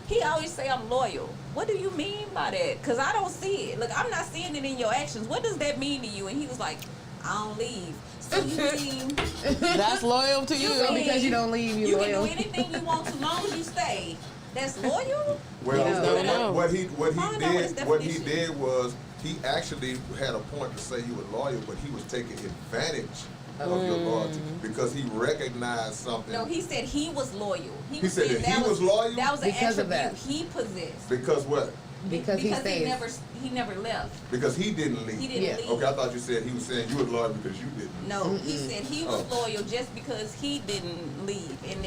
He always say I'm loyal. What do you mean by that? Because I don't see it. Look, I'm not seeing it in your actions. What does that mean to you? And he was like, I don't leave. So you mean That's loyal to you. You because you don't leave, you you loyal. can do anything you want as long as you stay? That's loyal? Well, You don't know. what he Find out his definition. did was he actually had a point to say you were loyal, but he was taking advantage of your loyalty because he recognized something. No, he said he was loyal. He was said saying that he was loyal? That was an Because of attribute that. he possessed. Because what? Because he stays. he never left. Because he didn't leave. He didn't Yeah. leave. Okay, I thought you said he was saying you were loyal because you didn't. No, he said he was Oh. loyal just because he didn't leave, and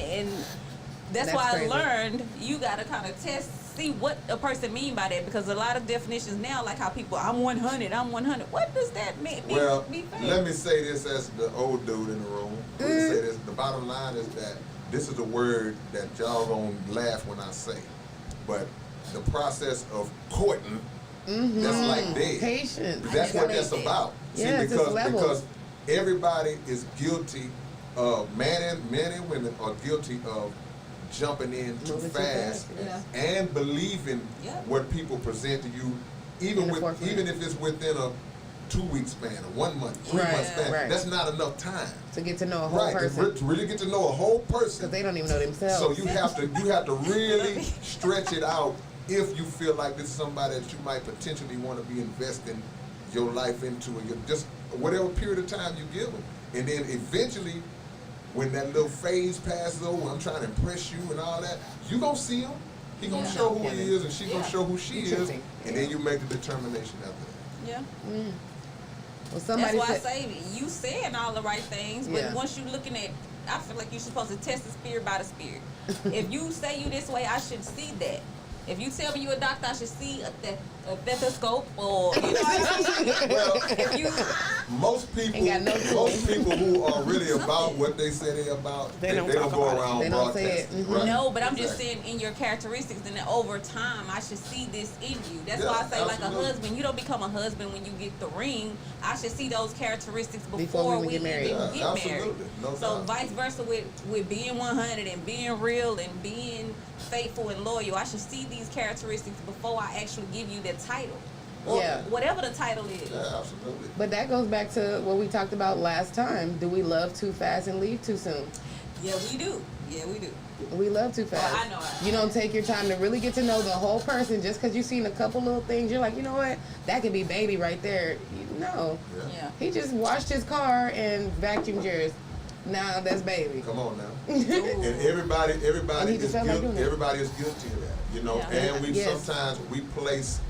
that's That's why crazy. I learned you gotta kind of see what a person mean by that, because a lot of definitions now, like how people, I'm 100. What does that mean? Well, be fair. let me say this as the old dude in the room. Let me say this. The bottom line is that this is a word that y'all gonna laugh when I say, but the process of courting, that's like dead. Patience. That's what never that's did that. about. Yeah, See, it's just levels. because everybody is guilty men and women are guilty of jumping in too Moving too fast, fast, yeah. and believing Yeah. what people present to you, In even the forefront. even if it's within a 2-week span, a 1 month, 3 Right, month span. right. That's not enough time. To get to know a whole Right, person. to really get to know a whole person. Because they don't even know themselves. So you have to really stretch it out if you feel like this is somebody that you might potentially want to be investing your life into, and just whatever period of time you give them, and then eventually, when that little phase passes over, I'm trying to impress you and all that, you gonna see him. He gonna Yeah. show who he is, and she gonna Yeah. show who she is, Interesting. and then you make the determination after that. Yeah. Well, That's somebody why I said, say you saying all the right things, but Yeah. once you looking at, I feel like you're supposed to test the spirit by the spirit. If you say you this way, I should see that. If you tell me you a doctor, I should see a stethoscope, or you know what I mean? Well, If you, most people, Ain't got no clue. most people who are really about what they say they're about, They they don't don't talk go about it. around They don't say broadcasting. it. Mhm. Right. no, but I'm just Exactly. saying in your characteristics, and then over time, I should see this in you. That's Yeah, why I say like a absolutely. husband, you don't become a husband when you get the ring. I should see those characteristics Before before we we get married. even Yeah, get married. absolutely. No So doubt. vice versa with being 100 and being real and being faithful and loyal. I should see these characteristics before I actually give you the title, or Yeah. whatever the title is. Yeah, absolutely. but that goes back to what we talked about last time. Do we love too fast and leave too soon? Yeah, we do. Yeah, we do. We love too fast. I know I- You don't take your time to really get to know the whole person just because you've seen a couple little things. You're like, you know what? That could be baby right there. No. Yeah. He just washed his car and vacuumed yours. Now that's baby. Come on now. Ooh. And everybody And he is just felt like doing guilty. it. Everybody is guilty of that, you know. Yeah. And we Yes. sometimes we place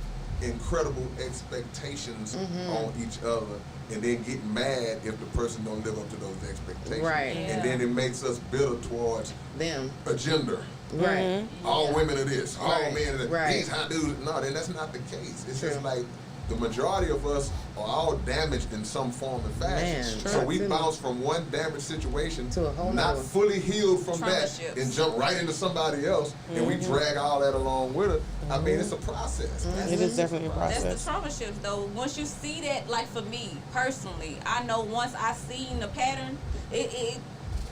incredible expectations Mm-hmm. on each other, and then get mad if the person don't live up to those expectations. Right. Yeah. And then it makes us bitter towards Them. a gender. Right. All Yeah. women are this. All Right. men are that. Right. These hot dudes. No, then that's not the case. It's just True. like the majority of us are all damaged in some form and fashion. Man, so we true. bounce from one damaged situation To a whole not nother. fully healed from Trauma that shifts. and jump right into somebody else, and we drag all that along with it. I mean, it's a process. It is definitely a That's process. the trauma shift though. Once you see that, like for me personally, I know once I seen the pattern, it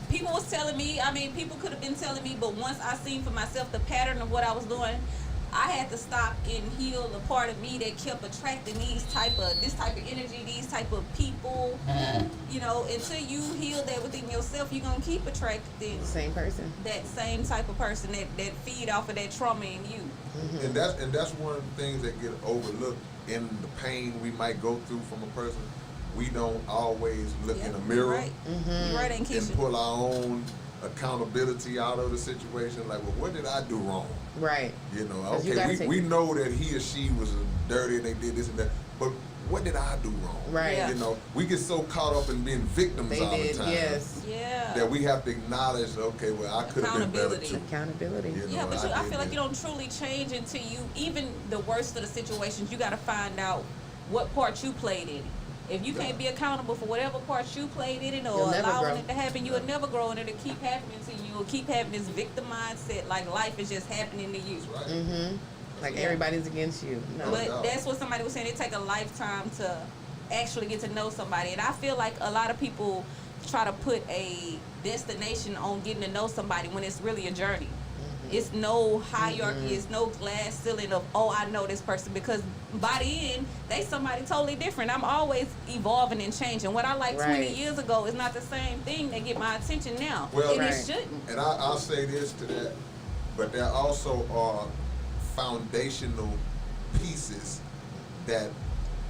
people was telling me, I mean people could have been telling me, but once I seen for myself the pattern of what I was doing, I had to stop and heal the part of me that kept attracting this type of energy, these type of people. You know, until you heal that within yourself, you're gonna keep attracting Same person. that same type of person that feed off of that trauma in you. And that's one of the things that get overlooked in the pain we might go through from a person. We don't always look in a mirror. Right. You're right, Aunt And Keisha. pull our own accountability out of the situation. Like, well, what did I do wrong? Right. You know, 'Cause you gotta okay, take- we know that he or she was dirty and they did this and that, but what did I do wrong? Right. Yeah. You know, we get so caught up in being victims They all did, the time yes. Yeah. that we have to acknowledge, okay, well, I could have been better Accountability. too. Accountability. You know, Yeah, but I did feel like that. you don't truly change until you, even the worst of the situations, you got to find out what part you played in it. If you can't be accountable for whatever part you played in it or You'll never allowing grow. it to happen, you will never grow and it'll keep happening to you. You'll keep having this victim mindset, like life is just happening to you. That's right. Mm-hmm. Like Yeah. everybody's against you. No. But doubt. that's what somebody was saying. It take a lifetime to actually get to know somebody. And I feel like a lot of people try to put a destination on getting to know somebody when it's really a journey. It's no hierarchy, it's no glass ceiling of, oh, I know this person, because by the end, they somebody totally different. I'm always evolving and changing. What I liked 20 Right. years ago is not the same thing that get my attention now. Well, and Right. it shouldn't. And I'll say this to that, but there also are foundational pieces that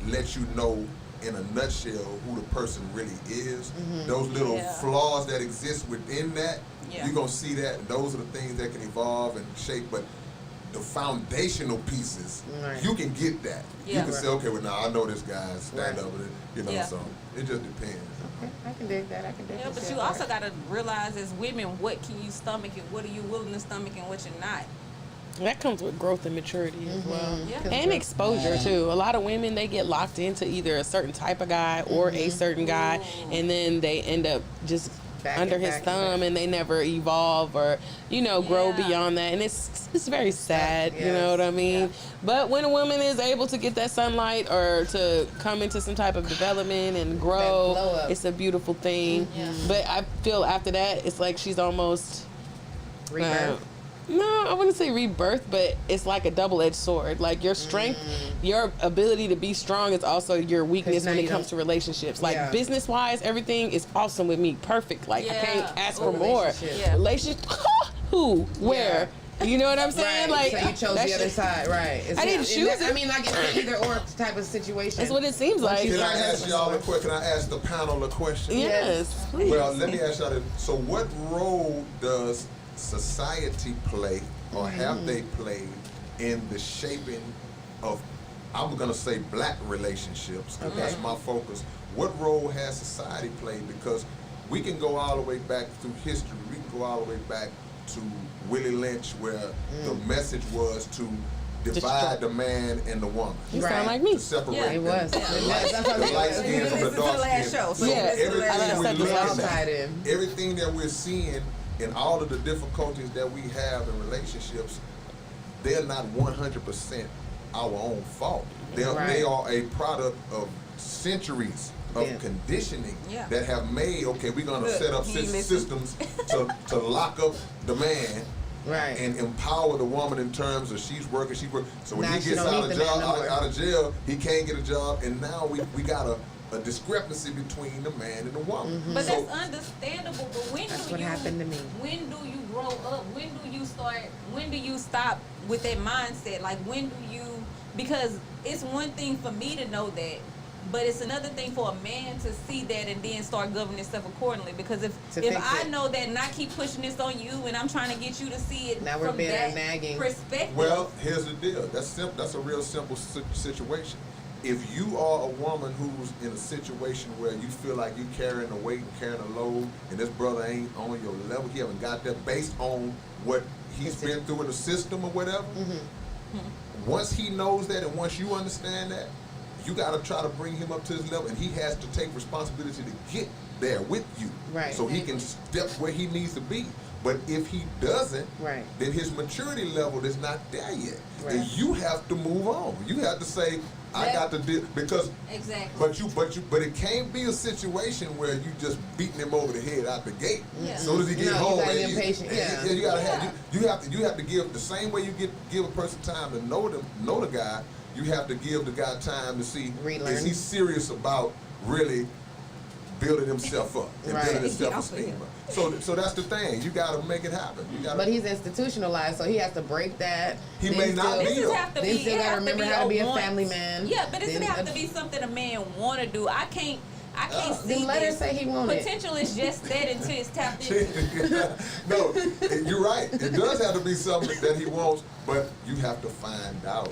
let you know in a nutshell who the person really is. Those little Yeah. flaws that exist within that, Yeah. you're gonna see that. And those are the things that can evolve and shape. But the foundational pieces, Right. you can get that. Yeah. You can say, okay, well now I know this guy stand Right. up with it. You know, Yeah. so it just depends. Okay, I can dig that. I can dig Yeah, that. but you also got to realize as women, what can you stomach and what are you willing to stomach and what you're not. That comes with growth and maturity as well. Yeah. And exposure too. A lot of women, they get locked into either a certain type of guy or a certain guy, and then they end up just under his thumb, and they never evolve or grow Yeah. beyond that, and it's very sad. You know Yes. what I mean? Yeah. But when a woman is able to get that sunlight or to come into some type of development and grow, glow up. it's a beautiful thing. But I feel after that, it's like she's almost Rebirth. no, I wouldn't say rebirth, but it's like a double-edged sword. Like your strength, your ability to be strong is also your weakness now when it you comes to don't- relationships. Like Yeah. business-wise, everything is awesome with me. Perfect. Like I Yeah. can't ask Or for more. relationship. Yeah. Relationship. Who? Where? You know what I'm saying? Right. Like So you chose that the other shit- side, right? I didn't choose it. I mean, like it's an either or type of situation. That's what it seems like. you Can I learn ask that y'all a before. question? Can I ask the panel a question? Yes. Please. Well, let me ask y'all this. So what role does society play or have they played in the shaping of, I'm going to say, black relationships, 'cause that's my focus. What role has society played? Because we can go all the way back through history. We can go all the way back to Willie Lynch, where the message was to divide the man and the woman. You Right. sound like me. To separate Yeah. It them. was. The light, That's what the it light was. skin from the This is the dark last skin. show, so So Yeah. this is the everything last I show. we're said this All looking tied at, in. everything that we're seeing in all of the difficulties that we have in relationships, they're not 100% our own fault. They Right. are a product of centuries of Yeah. conditioning Yeah. that have made, okay, we're going to Look, set up he listened. systems to lock up the man Right. and empower the woman in terms of she's working. So when Now he she gets don't out need of the man job, no more. out of jail, he can't get a job, and now we got a discrepancy between the man and the woman. But So- that's understandable. But when That's do what you happened to me. When do you grow up? When do you start? When do you stop with that mindset? Like when do you? Because it's one thing for me to know that, but it's another thing for a man to see that and then start governing stuff accordingly. Because if To if fix I it. know that and I keep pushing this on you and I'm trying to get you to see it Now we're from bitter, that nagging. perspective. Well, here's the deal. That's simple. That's a real simple situation. If you are a woman who's in a situation where you feel like you're carrying the weight and carrying the load, and this brother ain't on your level, he haven't got that based on what he's been through in the system or whatever. Once he knows that, and once you understand that, you got to try to bring him up to his level, and he has to take responsibility to get there with you, Right. so he can step where he needs to be. But if he doesn't, Right. then his maturity level is not there yet. Right. And you have to move on. You have to say, I got to deal, because Exactly. but it can't be a situation where you just beating him over the head out the gate. Yeah. As soon as he get No, you home, gotta be and impatient, yeah. you gotta have you have to give the same way you give a person time to know the guy. You have to give the guy time to see Relearn. is he serious about really building himself up and Right. building his Get off self-esteem of up. So that's the thing. You gotta make it happen. You gotta. But he's institutionalized, so he has to break that. He Then may not still- be. This just have to Then be. still it gotta have remember be how to be a want. family man. Yeah, but it Then have to be something a man want to do. I can't see Then let her this. say he want it. Potential is just that until it's tapped into. No, you're right. It does have to be something that he wants, but you have to find out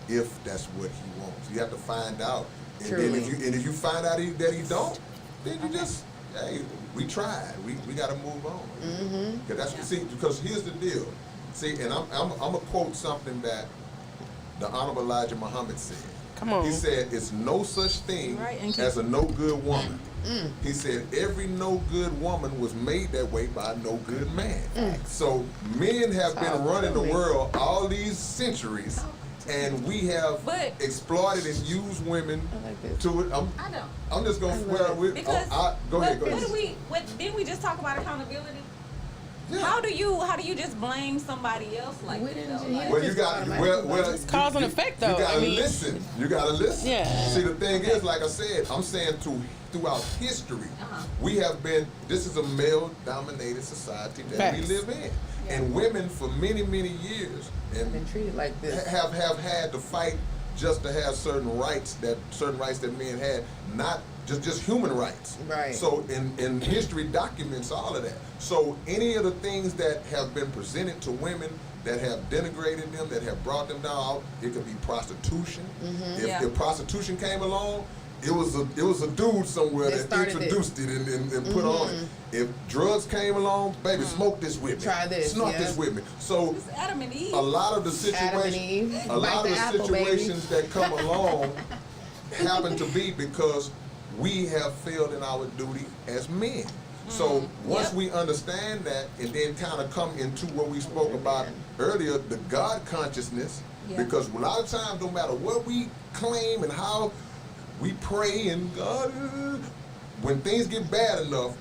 if that's what he wants. You have to find out, and then Truly. if you find out that he don't, then you just hey, we tried. We got to move on. Mm-hmm. Because here's the deal. See, and I'm gonna quote something that the Honorable Elijah Muhammad said. Come on. He said, "It's no such thing Right, and as a no good woman." Mm. He said, "Every no good woman was made that way by a no good man." So men have been Oh, running the really? world all these centuries, and we have But- exploited and used women I like this. to it. I don't. I'm just gonna I love well, it. we, Because go ahead. didn't we just talk about accountability? Yeah. How do you just blame somebody else like We that? didn't though? ju- Like, Well, you Just got automatic. It's cause and effect, though. You gotta I mean- listen. You gotta listen. Yeah. See, the thing is, like I said, I'm saying throughout history, we have been. This is a male-dominated society that we Facts. live in, and women for many years and Been treated like this. have had to fight just to have certain rights that men had, not just human rights. Right. So in history documents all of that. So any of the things that have been presented to women that have denigrated them, that have brought them down, it could be prostitution. Mm-hmm. Yeah. If prostitution came along, it was a dude somewhere That that started it. introduced it and put on it. If drugs came along, baby, smoke this with me. Try this, Snort yeah. this with me. So it's Adam and Eve. a lot of the Adam and situations, Eve. a Bite lot of the the apple, baby. situations that come along happen to be because we have failed in our duty as men. So once we understand that, and then kind of come into what we spoke about earlier, the God consciousness, because a lot of times, no matter what we claim and how we pray and God, when things get bad enough,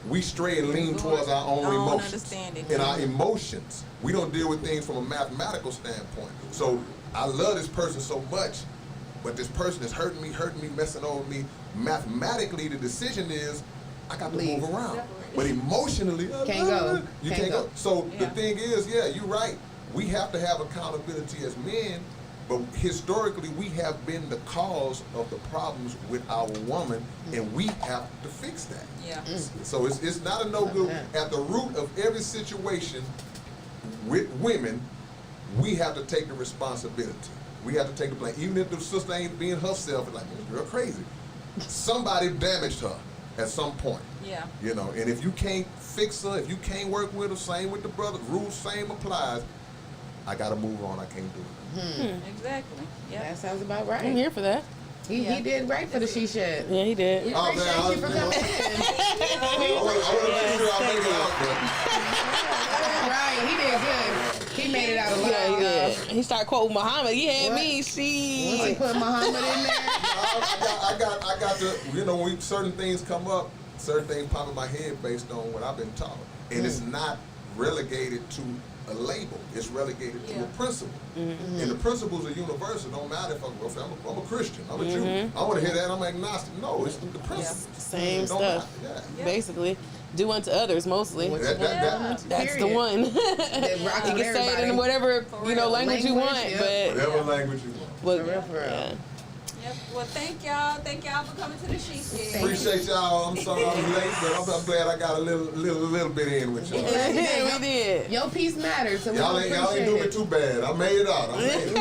we stray and lean towards our own emotions understanding. and our emotions. We don't deal with things from a mathematical standpoint. So I love this person so much, but this person is hurting me, messing over me. Mathematically, the decision is I got to move around. But emotionally, Can't go. You Can't can't go. go. So the thing is, you're right. We have to have accountability as men, but historically we have been the cause of the problems with our woman, and we have to fix that. Yeah. So it's not a no good. At the root of every situation with women, we have to take the responsibility. We have to take the blame. Even if the sister ain't being herself, it's like, this girl crazy. Somebody damaged her at some point. Yeah. You know, and if you can't fix her, if you can't work with her, same with the brother, rules same applies. I gotta move on, I can't do it. Exactly. Yeah. That sounds about I'm right. here for that. He did great for the she shed. Yeah, he did. Oh, man, Appreciate you for coming in. I wanna make sure I make it out, Right, he did good. He made it out alive. Yeah, he y'all. did. He started quoting Muhammad. He had What? me. Once he She. put Muhammad in there. I got to, you know, when certain things come up, certain things pop in my head based on what I've been taught. And it's not relegated to a label. It's relegated to a principle. And the principles are universal. Don't matter if I'm a Christian, I'm a Jew. I want to hear that, I'm agnostic. No, it's the principles. Same It don't stuff. matter. Yeah. Basically, do unto others mostly. That- That's the Period. one. You That rocks can with say it in everybody. whatever real. language you want, Language, but whatever language you want. For real, for real. yeah. Yep. Well, thank y'all. Thank y'all for coming to the She Shed. Appreciate y'all. I'm sorry I'm late, but I'm glad I got a little bit in with y'all. we did. Your piece matters, so we Y'all ain't appreciate doing me it. too bad. I made it out. I made it.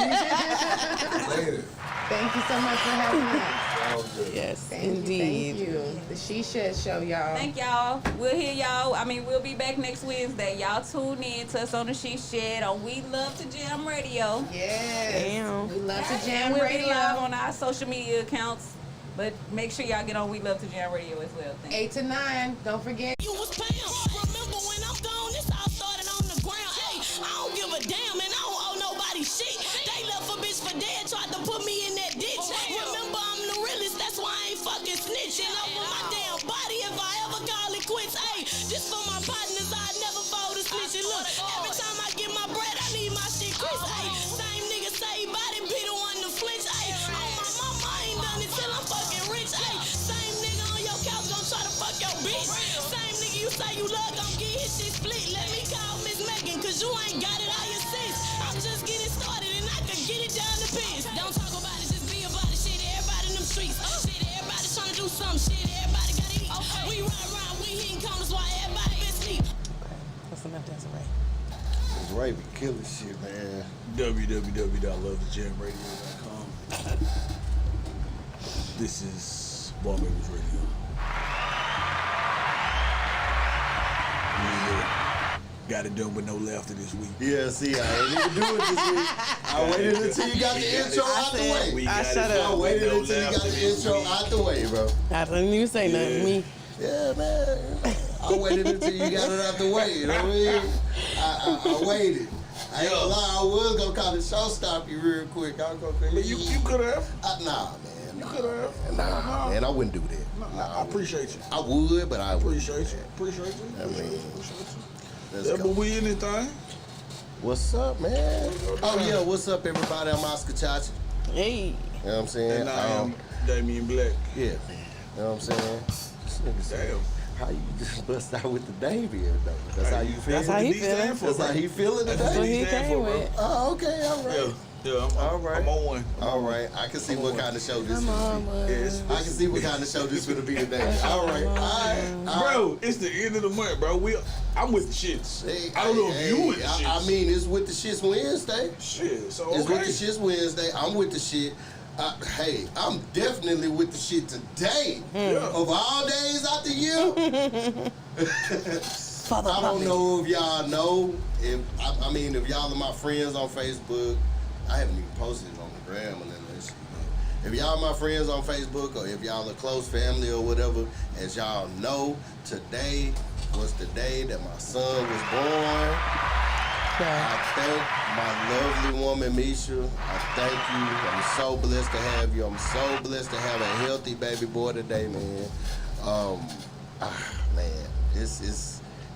Made it. Thank you so much for having us. Sounds good. Yes, Thank indeed. You, thank you. The She Shed Show, y'all. Thank y'all. We'll hear y'all. We'll be back next Wednesday. Y'all tune in to us on the She Shed on We Love to Jam Radio. Yes. Damn. We love to And jam we'll radio. be live on our social media accounts. But make sure y'all get on We Love to Jam Radio as well. Thank you. 8 to 9. Don't forget. You was paying. Remember when I'm gone, this all started on the ground. Hey, I don't give a damn and I don't owe nobody shit. They left a bitch for dead, tried to put me in that ditch. Remember, I'm the realest, that's why I ain't fucking snitching over my damn body if I ever call it quits. Hey, this for my partners, I never fold a snitching. Look, every time I get my bread, I need my shit crisp. Hey, same nigga say body be the one to flinch. Hey, on my mama, I ain't done it till I'm fucking rich. Hey, same nigga on your couch gon' try to fuck your bitch. Same nigga you say you love gon' get his shit split. Let me call Miss Megan, cause you ain't got it all your sense. I'm just getting started and I can get it down to piss. Don't talk about it, just be about it. Shit, everybody in them streets. Shit, everybody trying to do some shit. Everybody gotta eat. We ride around, we hitting corners while everybody been sleep. That's enough, Desiree. It's right, we killing shit, man. www.lovethejamradio.com. This is Barbados Radio. Got it done with no laughter this week. Yeah, see, I ain't even do it this week. I waited until you got the intro out the way. We I got shut it up. I done with waited no until you got laughter the this intro week. out the way, bro. I didn't even say nothing. Me. Yeah, man. I waited until you got it out the way, you know what I mean? I waited. I ain't gonna lie, I was gonna call it showstop you real quick. I was gonna But you could have. nah, man. You could have. Nah, man, I wouldn't do that. I appreciate you. I would, but I wouldn't. Appreciate you. Appreciate you. I mean, Appreciate you. let's Yeah, go. but we anything. What's up, man? Oh, yeah, what's up, everybody? I'm Oscar Chachi. Hey. You know what I'm saying? And I am Damien Black. Yeah, man. You know what I'm saying? This nigga said, Damn. how you just bust out with the Damien, though? That's how you feel? That's how he D stand feeling. for, That's bro. how he feeling That's That's what today? he stand came for, bro. with. Oh, okay, all right. Yeah, I'm All right. I'm on one. All right, I can see what kind of show this Come is. on, man. Yes. I can see what kind of show this gonna be today. All right, all right. Bro, it's the end of the month, bro. I'm with the shits. Hey, I don't know if hey, you with the shits. I mean, it's with the shits Wednesday. shit. So It's with okay. the shits Wednesday. I'm with the shit. Hey, I'm definitely with the shit today. Yeah. Of all days out the year. Father I don't Muhammad. know if y'all know. I mean, if y'all are my friends on Facebook, I haven't even posted it on the gram or nothing. if y'all my friends on Facebook or if y'all a close family or whatever, as y'all know, today was the day that my son was born. I thank my lovely woman, Misha. I thank you. I'm so blessed to have you. I'm so blessed to have a healthy baby boy today, man. Man,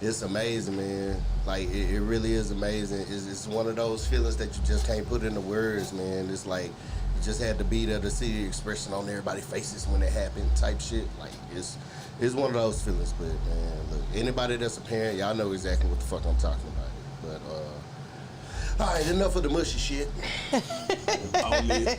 it's amazing, man. Like, it really is amazing. It's one of those feelings that you just can't put into words, man. It's like, you just had to be there to see the expression on everybody's faces when it happened type shit. Like, it's one of those feelings, but, man, look, anybody that's a parent, y'all know exactly what the fuck I'm talking about. But, all right, enough of the mushy shit. Only Enough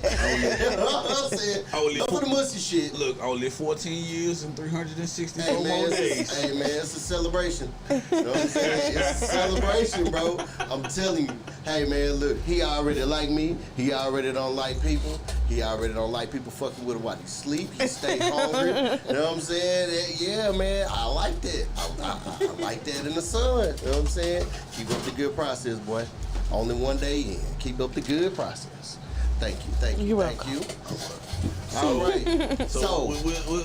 of the mushy shit. Look, only 14 years and 364 Hey man, more days. hey man, it's a celebration. You know what I'm saying? It's a celebration, bro. I'm telling you. Hey man, look, he already like me. He already don't like people. He already don't like people fucking with him while he sleep. He stay hungry. You know what I'm saying? Yeah, man, I like that. I like that in the sun. You know what I'm saying? Keep up the good process, boy. Only one day in. Keep up the good process. Thank you. You're Thank you. All right. So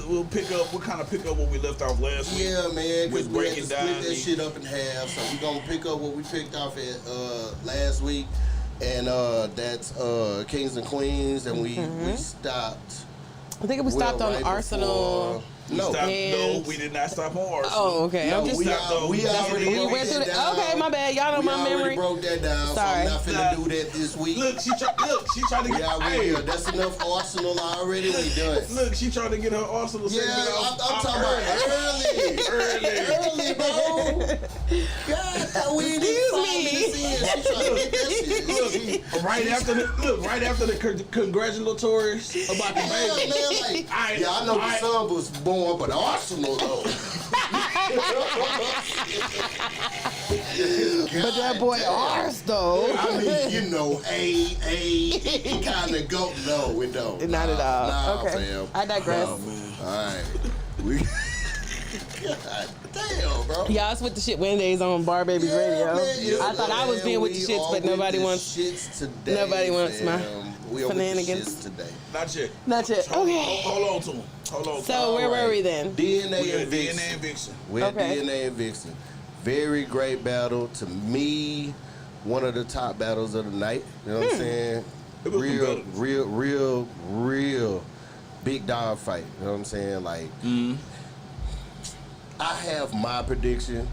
we'll pick up. We'll kind of pick up where we left off last week. Yeah, man, because With we had to breaking split down that the- shit up in half. So we're going to pick up what we picked off at last week. And that's Kings and Queens. And we stopped. I think we stopped on right Arsenal. No. No, And- we did not stop on Arsenal. Oh, okay. No, I'm just we stopped already we broke went through that the. down. Okay, my bad. Y'all know We my already memory. broke that down, Sorry. so I'm not finna do that this week. Look, she tried to We get. already, Hey, that's enough Arsenal already. We done. look, she tried to get her Arsenal Yeah, segment I'm off talking about early, bro. God, we ain't even 5 minutes in. She trying to get that shit. Look, right after the congratulatories about the Yeah, baby. man, like, I- I know the I- son was born, but Arsenal though. But that boy Ars though. I mean, you know, a kind of go. No, it don't. Not at all. Nah, Okay. fam. I digress. All right, we. God damn, bro. Y'all, it's with the shit Wednesdays on Bar Babies Radio. man, I thought I was being with the we shits, all but with nobody the wants. shits today. nobody wants my we are with the shenanigans. shits today. Not yet. Not yet. Hold, Okay. hold on to him. Hold on. So where were we then? DNA we had and DNA Vixen. and Vixen. We had Okay. DNA and Vixen. Very great battle. To me, one of the top battles of the night. You know what I'm saying? It was Real big dog fight. You know what I'm saying? Like, I have my prediction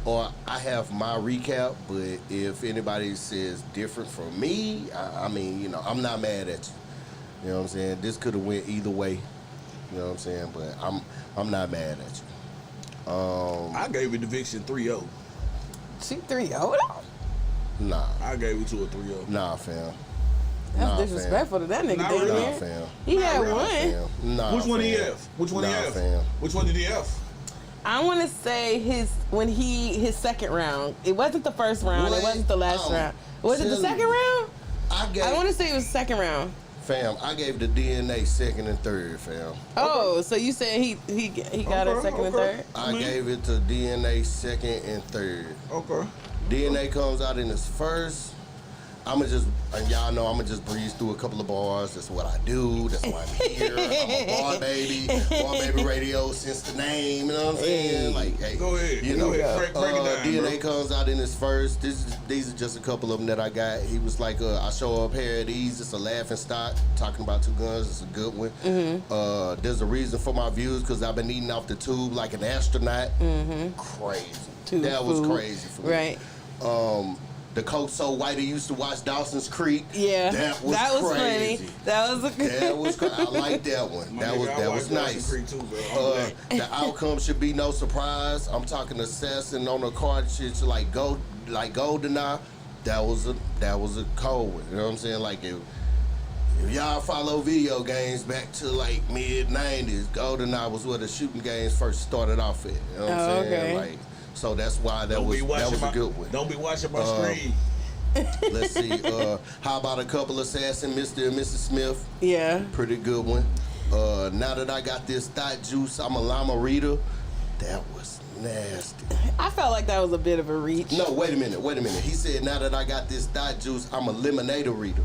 or I have my recap, but if anybody says different from me, I mean, you know, I'm not mad at you. You know what I'm saying? This could have went either way. You know what I'm saying? But I'm not mad at you. I gave it to Vixen 3-0. She 3-0. Nah. I gave it to a 3-0. Nah, fam. That's Nah, disrespectful to that nigga Not down really. Nah, there. fam. He had really. one. Fam. Nah, Which one fam. he F? Which one he Nah, F? fam. Which one did he F? I want to say his second round. It wasn't the first round. What? It wasn't the last I'm round. Was it the telling second you. round? I want I to say it was the second round. gave the DNA second and third, fam. Oh, so you said he got it Okay, second and okay. third? I gave it to DNA second and third. Okay. DNA comes out in his first. And y'all know I'ma just breeze through a couple of bars. That's what I do. That's why I'm here. I'm a bar baby radio since the name. You know what I'm saying? Like, hey, Go ahead. You Go know, ahead. Break it down, DNA bro. comes out in his first. These are just a couple of them that I got. He was like, I show up here at these. It's a laughing stock. Talking about two guns. It's a good one. There's a reason for my views because I've been eating off the tube like an astronaut. Crazy. Tube that was food. crazy for me. Right. The Coke So White who used to watch Dawson's Creek. Yeah. That was crazy. funny. That was a That was I like that one. My That nigga, was I nice. like Dawson's Creek too, bro. I'm black. The outcome should be no surprise. I'm talking assassin on the card shit like GoldenEye. That was a cold one. You know what I'm saying? Like if y'all follow video games back to like mid '90s, GoldenEye was where the shooting games first started off at. You know what I'm saying? Okay. Like, so that's why that Don't was be watching a good one. Don't be watching my screen. Let's see. How about a couple assassin, Mr. and Mrs. Smith? Yeah. Pretty good one. Now that I got this thought juice, I'm a llama reader. That was nasty. I felt like that was a bit of a reach. No, wait a minute. He said, now that I got this thought juice, I'm a lemonade reader.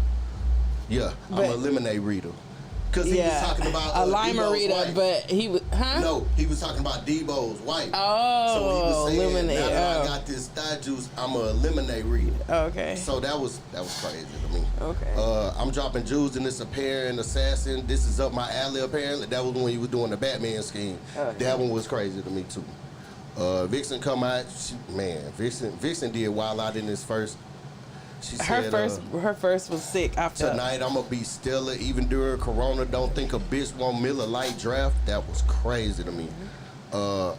Yeah, I'm But- a lemonade reader. Because he was talking about a Debo's Limerita, wife. but he was, No, he was talking about Debo's wife. Oh, so he was saying, lemonade. now that Oh. I got this thigh juice, I'm a lemonade reader. Okay. So that was crazy to me. Okay. I'm dropping jewels in this apparent assassin. This is up my alley apparently. That was when he was doing the Batman scheme. Okay. That one was crazy to me too. Vixen come out. Vixen did wild out in his first. She Her said, her first was sick after. tonight I'm gonna be stellar even during Corona. Don't think a bitch won't Miller Lite draft. That was crazy to me.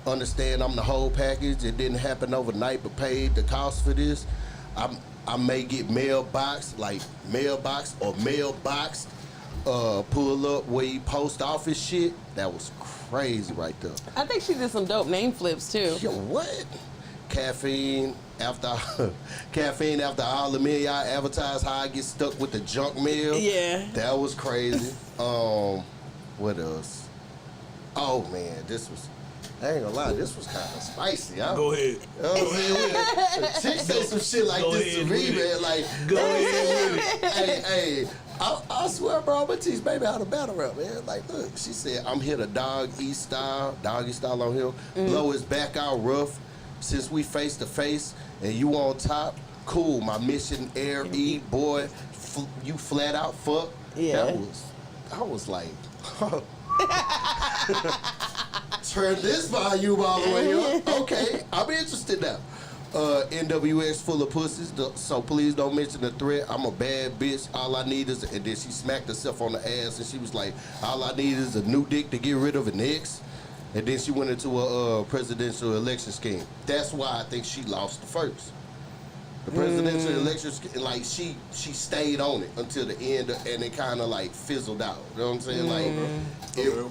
Understand I'm the whole package. It didn't happen overnight, but paid the cost for this. I may get mailbox or mailboxed. Pull up where you post office shit. That was crazy right there. I think she did some dope name flips too. Yo, what? Caffeine after all the meal y'all advertise how I get stuck with the junk meal. Yeah. That was crazy. What else? Oh man, I ain't gonna lie, this was kind of spicy. Go ahead. You know what I'm saying? The chick say some shit like Go this to ahead me, with man. it. Like, Go ahead with hey, I swear, bro, I'm gonna teach baby how to battle rap, man. Like, look, she said, I'm here to doggy style on him, blow his back out rough. Since we face to face and you on top, cool. My mission, air, eat, boy, you flat out fuck. Yeah. I was like, turn this volume all the way up. Okay, I'm interested now. NWX full of pussies, so please don't mention the threat. I'm a bad bitch. All I need is, and then she smacked herself on the ass and she was like, all I need is a new dick to get rid of an ex. And then she went into a presidential election scheme. That's why I think she lost the first. The presidential election scheme, like she stayed on it until the end, and it kind of like fizzled out. You know what I'm saying? Like,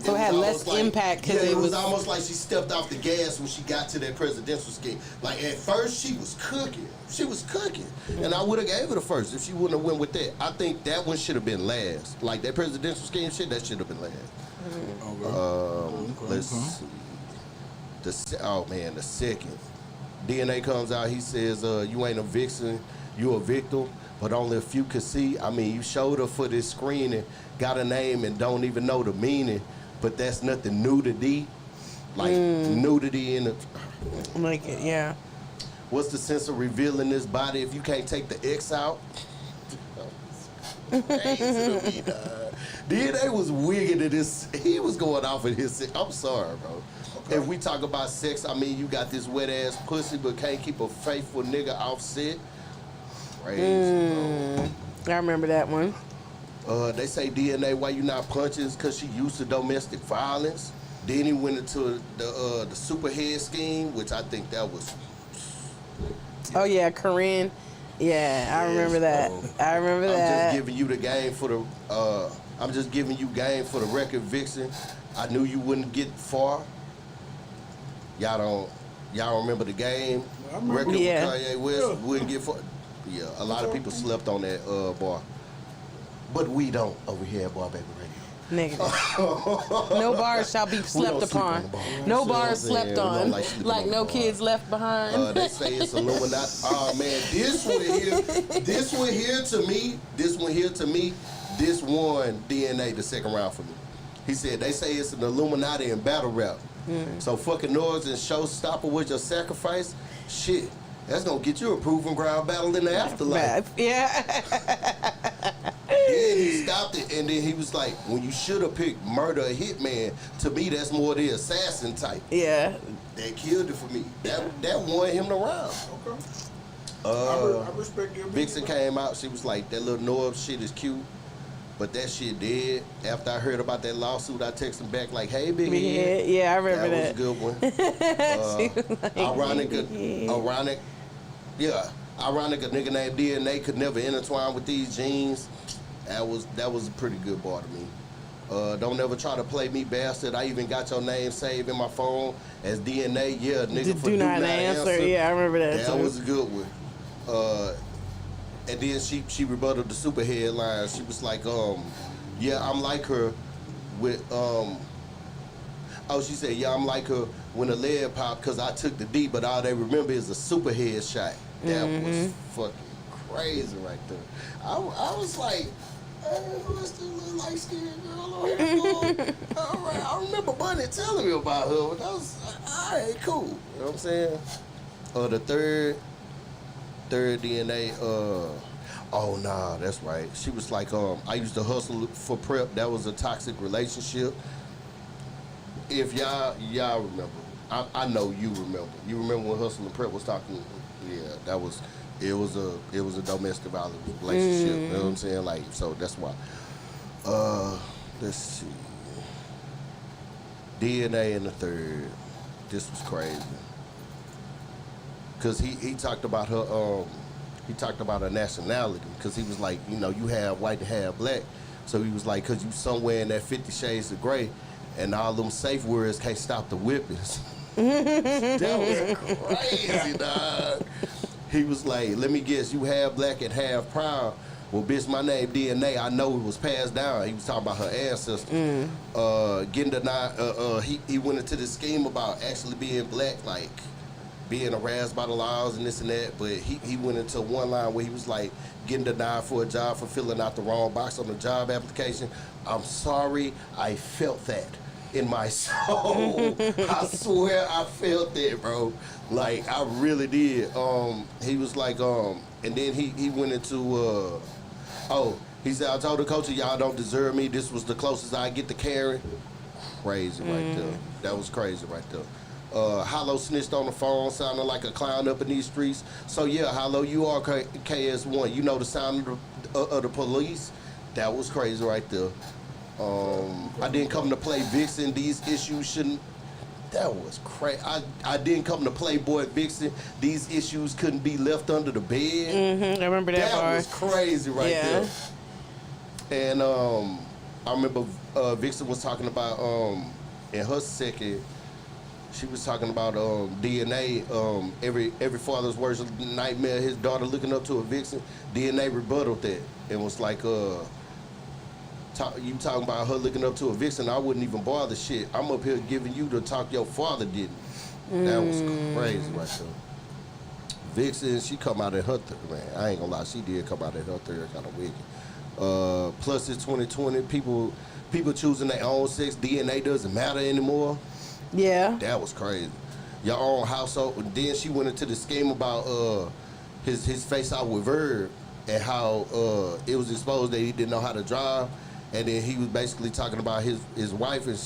So it had was less almost like, impact 'cause yeah, it it was was- almost like she stepped off the gas when she got to that presidential scheme. Like at first she was cooking, and I would have gave her the first if she wouldn't have went with that. I think that one should have been last. Like that presidential scheme shit, that should have been last. Let's see. The second. DNA comes out, he says, you ain't a vixen, you a victim, but only a few can see. I mean, you showed her for this screening, got a name and don't even know the meaning, but that's nothing new to D. Like nudity in the... Like it, yeah. What's the sense of revealing this body if you can't take the X out? Crazy to me, dog. DNA was wigging at this. He was going off at his. I'm sorry, bro. Okay. If we talk about sex, I mean, you got this wet ass pussy, but can't keep a faithful nigga offset. Crazy, bro. I remember that one. They say DNA, why you not punching? Because she used to domestic violence. Then he went into the superhead scheme, which I think that was. Oh yeah, Corinne. Yeah, I remember that. bro. I remember I'm that. just giving you the game for the. I'm just giving you game for the record, Vixen. I knew you wouldn't get far. Y'all don't remember the game? I remember. Record Yeah. with Kanye West wouldn't get far. Yeah, a lot of people slept on that bar, but we don't over here at Bar Baby Radio. Negative. No bars shall be slept don't sleep on upon. the bar. No See what bars I'm saying? slept We don't on. like sleeping Like on no the kids bar. left behind. They say it's Illuminati. Oh man, this one here to me, this won DNA the second round for me. He said they say it's an Illuminati in battle rap. So fucking noise and showstopper with your sacrifice, shit. That's gonna get you a proving ground battle in the afterlife. Yeah. Then he stopped it, and then he was like, "When you should have picked murder or hitman, to me that's more the assassin type." Yeah. That killed it for me. That won him the round. Okay. Uh, I respect your Vixen came out. She was like, "That little Norb shit is cute, but that shit dead." After I heard about that lawsuit, I texted him back like, "Hey, big head." Yeah, I remember That that. was a good one. She was like, Ironic, a nigga named DNA could never intertwine with these genes. That was a pretty good bar to me. Don't ever try to play me, bastard. I even got your name saved in my phone as DNA. Yeah, nigga, for do not answer. Yeah, I remember that That too. was a good one. And then she rebutted the super headline. She was like, yeah, I'm like her with, she said, yeah, I'm like her when the lead popped because I took the D, but all they remember is a super head shot. That was fucking crazy right there. I was like, Hey, what's the little light-skinned girl on here? All right, I remember Bunny telling me about her. But that was, all right, cool. You know what I'm saying? The third DNA, oh, nah, that's right. She was like, I used to hustle for prep. That was a toxic relationship. If y'all remember, I know you remember. You remember when Hustle and Prep was talking? Yeah, it was a domestic violence relationship. You know what I'm saying? Like, so that's why. Let's see. DNA in the third. This was crazy. Cause he talked about her he talked about her nationality. Cause he was like, you know, you have white and have black. So he was like, cause you somewhere in that 50 Shades of Grey, and all them safe words can't stop the whippings. That was crazy, dog. He was like, let me guess, you half black and half proud. Well, bitch, my name DNA. I know it was passed down. He was talking about her ancestors. Getting denied. He went into this scheme about actually being black, like being harassed by the laws and this and that. But he went into one line where he was like, getting denied for a job for filling out the wrong box on the job application. I'm sorry, I felt that in my soul. I swear I felt that, bro. Like, I really did. He was like, and then he went into, he said, I told the coach, y'all don't deserve me. This was the closest I get to Karen. Crazy right there. That was crazy right there. Hollow snitched on the phone, sounding like a clown up in these streets. So yeah, Hollow, you are KS1. You know the sound of the police. That was crazy right there. I didn't come to play Vixen. These issues shouldn't. That was crazy. I didn't come to play Boy Vixen. These issues couldn't be left under the bed. I remember that part. That was crazy right there. And I remember Vixen was talking about in her second. She was talking about DNA. Every father's worst nightmare, his daughter looking up to a Vixen. DNA rebutted that and was like, you talking about her looking up to a Vixen, I wouldn't even bother shit. I'm up here giving you the talk your father didn't. That was crazy right there. Vixen, she come out in her third, man. I ain't gonna lie, she did come out in her third kind of wicked. Plus it's 2020, people choosing their own sex, DNA doesn't matter anymore. Yeah. That was crazy. Your own household. And then she went into the scheme about his face out with Verb and how it was exposed that he didn't know how to drive. And then he was basically talking about his wife, and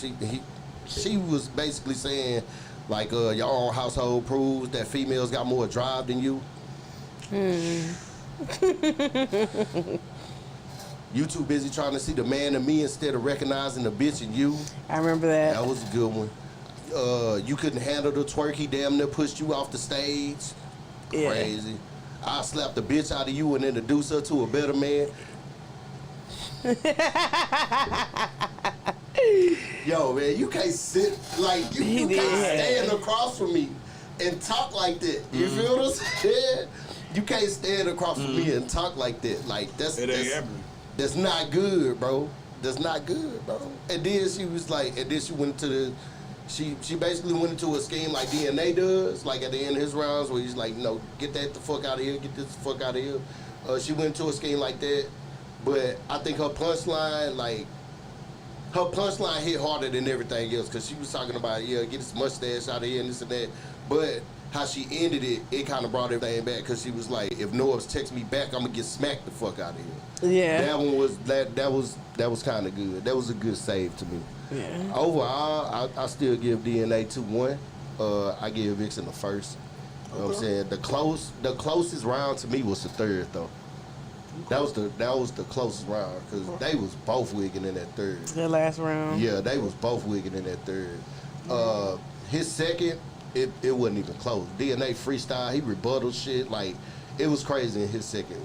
she was basically saying, like, your own household proves that females got more drive than you. You too busy trying to see the man in me instead of recognizing the bitch in you. I remember that. That was a good one. You couldn't handle the twerk, he damn near pushed you off the stage. Yeah. Crazy. I slapped the bitch out of you and introduce her to a better man. Yo, man, you can't sit like you can't stand across from me and talk like that. You feel what I'm saying? You can't stand across from me and talk like that. Like that's not good, bro. That's not good, bro. And then she was like, and then she went to the. She basically went into a scheme like DNA does, like at the end of his rounds, where he's like, no, get that the fuck out of here, get this the fuck out of here. She went into a scheme like that, but I think her punchline hit harder than everything else, because she was talking about, yeah, get this mustache out of here and this and that, but how she ended it, it kind of brought everything back, because she was like, if Norbs texts me back, I'm gonna get smacked the fuck out of here. Yeah. That one was, that was kind of good. That was a good save to me. Yeah. Overall, I still give DNA 2-1. I give Vixen the first. You know what I'm saying? The closest round to me was the third though. That was the closest round, because they was both wigging in that third. The last round. Yeah, they was both wigging in that third. His second, it wasn't even close. DNA freestyle, he rebuttal shit, like it was crazy in his second.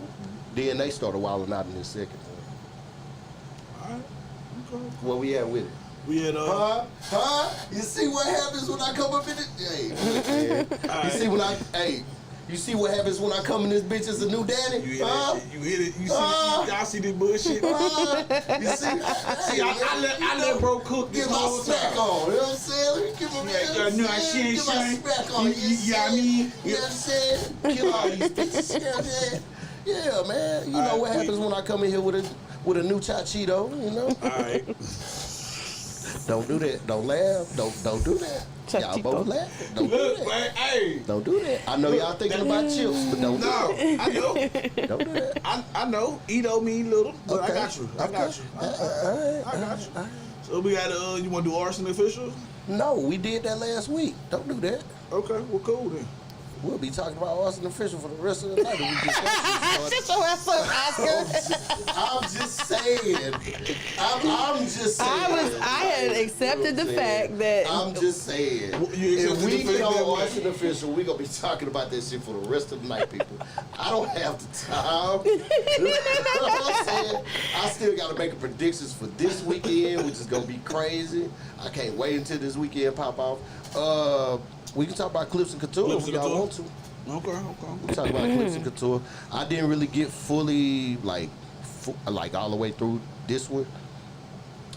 DNA started wilding out in his second. Alright. Okay. Where we at with it? We had You see what happens when I come up in it? Hey, look, man. You see what happens when I come in this bitch as a new daddy? You hit it. You see y'all see this bullshit? You see, I let bro cook this get my whole smack time. on. You know what I'm saying? Let me get my Get my smack on. You know what I mean? You know what I'm saying? Kill all these bitches. You know what I'm saying? Yeah, man. You know what happens when I come in here with with a new Chachito, you know. All right. Don't do that. Don't laugh. Don't do that. Y'all Chachito. both laughing. Don't do Look, that. man, hey. Don't do that. I know y'all thinking about chips, but don't do No, that. I know. Don't do that. I know. Ito mean little, but Okay. I got you. I got you. I got you. All right. So we got you want to do arson officials? No, we did that last week. Don't do that. Okay, well, cool then. We'll be talking about Austin Official for the rest of the night. if we get that shit Shut your ass up, Oscar. started. I'm just saying. I'm just saying. I had accepted the fact that I'm just saying. Well, you If accepted we the get fact on that- Austin Official, we're going to be talking about that shit for the rest of the night, people. I don't have the time. You know what I'm saying? I still got to make predictions for this weekend, which is going to be crazy. I can't wait until this weekend pop off. We can talk about Clips and Couture Clips if and y'all Couture? want to. Okay. We talk about Clips and Couture. I didn't really get fully like all the way through this one,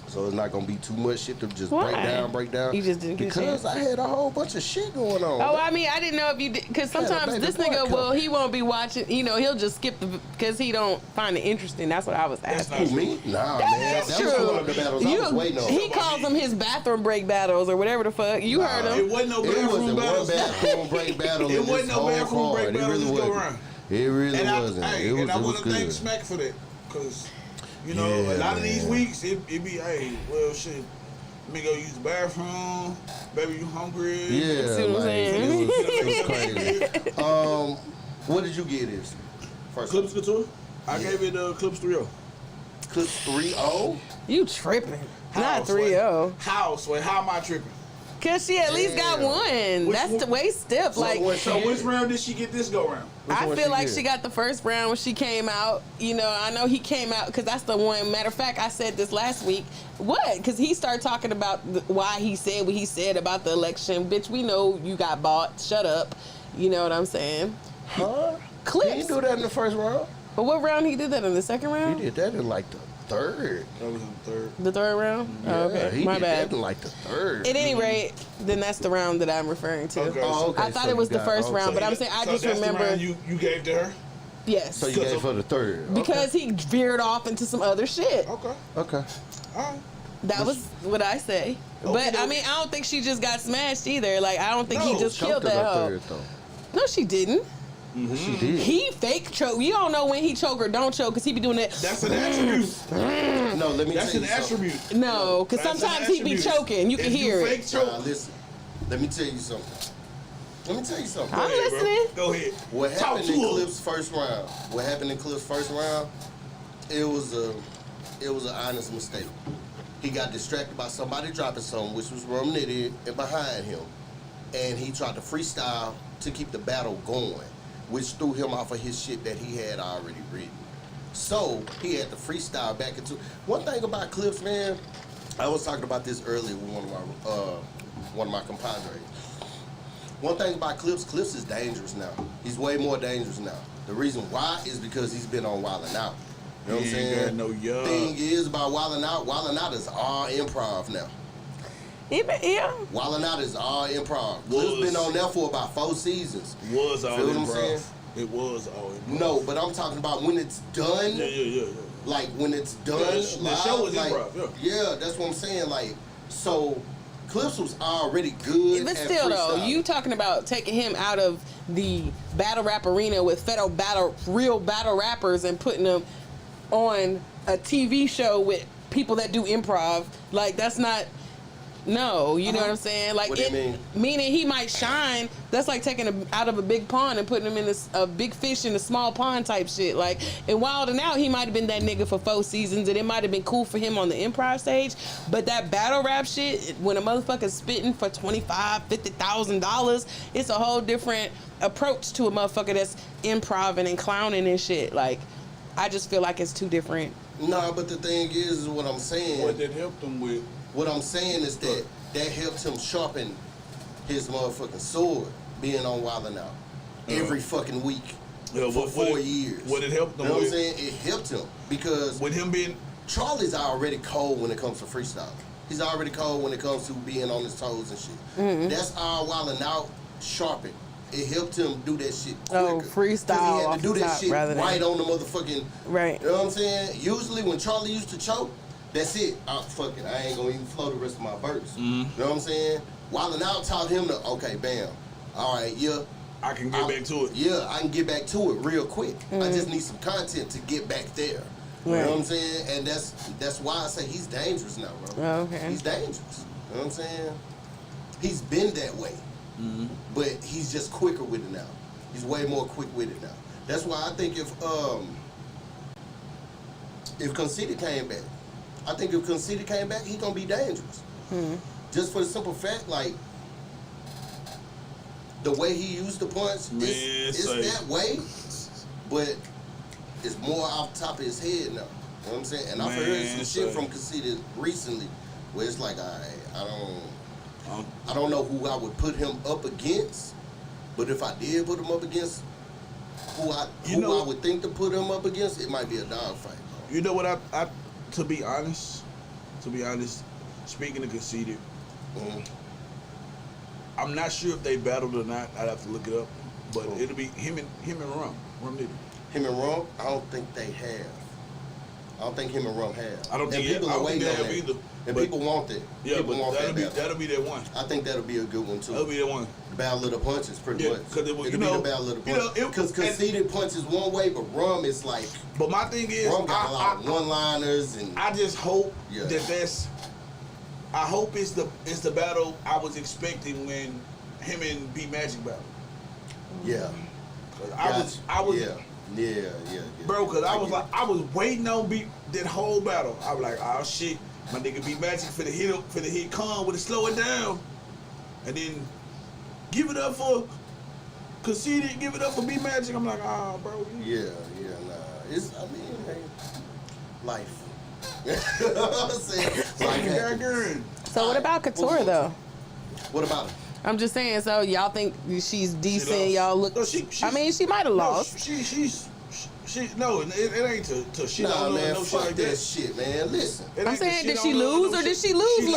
so it's not gonna be too much shit to just Why? break down. You just didn't get a because chance? I had a whole bunch of shit going on. Oh, I mean, I didn't know if you did, because Yeah, sometimes baby this boy nigga, come. well, he won't be watching, he'll just skip because he don't find it interesting. That's what I was That's asking. Who, me? Nah, man. That's That true. was one of the battles I was waiting on. He calls them his bathroom break battles or whatever the fuck. You heard It him. wasn't no It bathroom wasn't battles. one bathroom break battle. It in wasn't this no whole bathroom break card. It battle really this go wasn't. around. It really And wasn't. I It want was to thank good. Smack for that, because you know Yeah, a lot of these man. weeks it be hey, well shit, let me go use the bathroom. Baby, you hungry? Yeah, See what I'm like, saying? it was crazy. What did you get this? First Clips Couture. I Yeah. gave it Clips 3-0. Clip 3-0. You tripping. Not How, Sway? 3-0. How, Sway? How am I tripping? Because she at least got Damn. one. Which That's one? the way stiff. Like, So which round did she get this go round? Which I one feel like get? she got the first round when she came out. I know he came out because that's the one. Matter of fact, I said this last week. What? Because he started talking about why he said what he said about the election. Bitch, we know you got bought. Shut up. You know what I'm saying? Huh? Clips. He didn't do that in the first round. But what round he did that in? The second round? He did that in like the third. That was in the third. The third round? Yeah, Oh, okay. he My did bad. that in like the third. At any rate, then that's the round that I'm referring to. Okay. Oh, okay. I thought so it was you the got- first okay. round, but I'm saying I So just that's the remember. round you gave to her. Yes. So you gave for the third. Because he veered off into some other shit. Okay. Okay. All right. That was what I say. But I mean, I don't think she just got smashed either. Like, I don't think he No, just Choked killed her that by hoe. third, though. No, she didn't. She did. He fake choke. You don't know when he choke or don't choke because he be doing that. That's an attribute. No, let me That's tell an you something. attribute. No, because That's an sometimes he be attribute. choking. You can If hear fake it. choke. Nah, listen. Let me tell you something. Let me tell you something. I'm Go ahead, bro. listening. Go ahead. What Talk happened to in him. Clip's first round? What happened in Clip's first round? It was an honest mistake. He got distracted by somebody dropping something, which was Rum Nitty and behind him, and he tried to freestyle to keep the battle going, which threw him off of his shit that he had already written. So he had to freestyle back into. One thing about Clips, man, I was talking about this earlier with one of my compadres. One thing about Clips is dangerous now. He's way more dangerous now. The reason why is because he's been on Wild 'N Out. You know what I'm He ain't saying? got no yuck. Thing is about Wild 'N Out is all improv now. Yeah. Wild 'N Out is all improv. Clips been on there for about 4 seasons. Was all Feel what I'm improv. saying? It was all improv. No, but I'm talking about when it's done. Yeah. Like when it's done, Yeah, the show was like, improv, yeah, that's what I'm saying. Like, so Clips was already good. But at still, though, freestyle. you talking about taking him out of the battle rap arena with real battle rappers and putting them on a TV show with people that do improv. Like, that's not. No, you know what I'm saying? Like, What do you mean? Meaning he might shine. That's like taking him out of a big pond and putting him in a big fish in a small pond type shit. Like, in Wild 'N Out, he might have been that nigga for 4 seasons, and it might have been cool for him on the improv stage. But that battle rap shit, when a motherfucker's spitting for $25,000-$50,000, it's a whole different approach to a motherfucker that's improving and clowning and shit. Like, I just feel like it's two different. Nah, but the thing is what I'm saying. What that helped them with. What I'm saying is that helped him sharpen his motherfucking sword, being on Wild 'N Out every fucking week Yeah, for what 4 it- years. what it helped You him know what I'm with. saying? It helped him because With him being. Charlie's already cold when it comes to freestyle. He's already cold when it comes to being on his toes and shit. That's all Wild 'N Out sharpened it helped him do that shit quicker. Oh, freestyle 'Cause he had off to do the that top shit rather than- right on the motherfucking. Right. You know what I'm saying? Usually when Charlie used to choke, that's it. Fuck it. I ain't gonna even flow the rest of my verse. You know what I'm saying? Wildin' Out taught him to, okay, bam. All right, yeah. I can get back to it. Yeah, I can get back to it real quick. I just need some content to get back there. You Right. know what I'm saying? And that's why I say he's dangerous now, bro. Oh, okay. He's dangerous. You know what I'm saying? He's been that way. But he's just quicker with it now. He's way more quick with it now. That's why I think if Conceited came back, he gonna be dangerous. Just for the simple fact, like, the way he used the punch, it's that way, but it's more off the top of his head now. You know what I'm saying? And I've heard some shit from Conceited recently where it's like, I don't know who I would put him up against, but if I did put him up against who I would think to put him up against, it might be a dogfight. You know what? I to be honest, speaking of Conceited, I'm not sure if they battled or not. I'd have to look it up, but it'll be him and Rum Nitty. Him and Rum, I don't think they have. I don't think him and Rum have. I don't think people I are don't think waiting they on have that. either. And But- people want that. Yeah, people but want that. that'll be that one. I think that'll be a good one too. That'll be that one. The Battle of the Punches, pretty Yeah, much. 'cause it was- It'll you know, be the Battle of the you know, Punches. Because and- Conceited punches one way, but Rum is like, But my thing is, Rum got a lot of one-liners and. I just hope Yeah. I hope it's the battle I was expecting when him and B Magic battle. Yeah. 'Cause I was Yeah. bro, cause I was get like, I was waiting on B that whole battle. I was like, oh shit, my nigga B Magic for the hit Khan with it slow it down, and then give it up for Conceited, give it up for B Magic. I'm like, oh bro. Yeah, nah. Hey, life. You know what I'm saying? Life happens. So what about Couture though? What about it? I'm just saying. So y'all think she's decent? lost. Y'all look. No, she might have No, lost. no, it ain't to shit Nah, on man, no shit fuck like that that. shit, man. Listen. It I'm ain't to saying, shit did on she her, lose no or did shit. she lose? She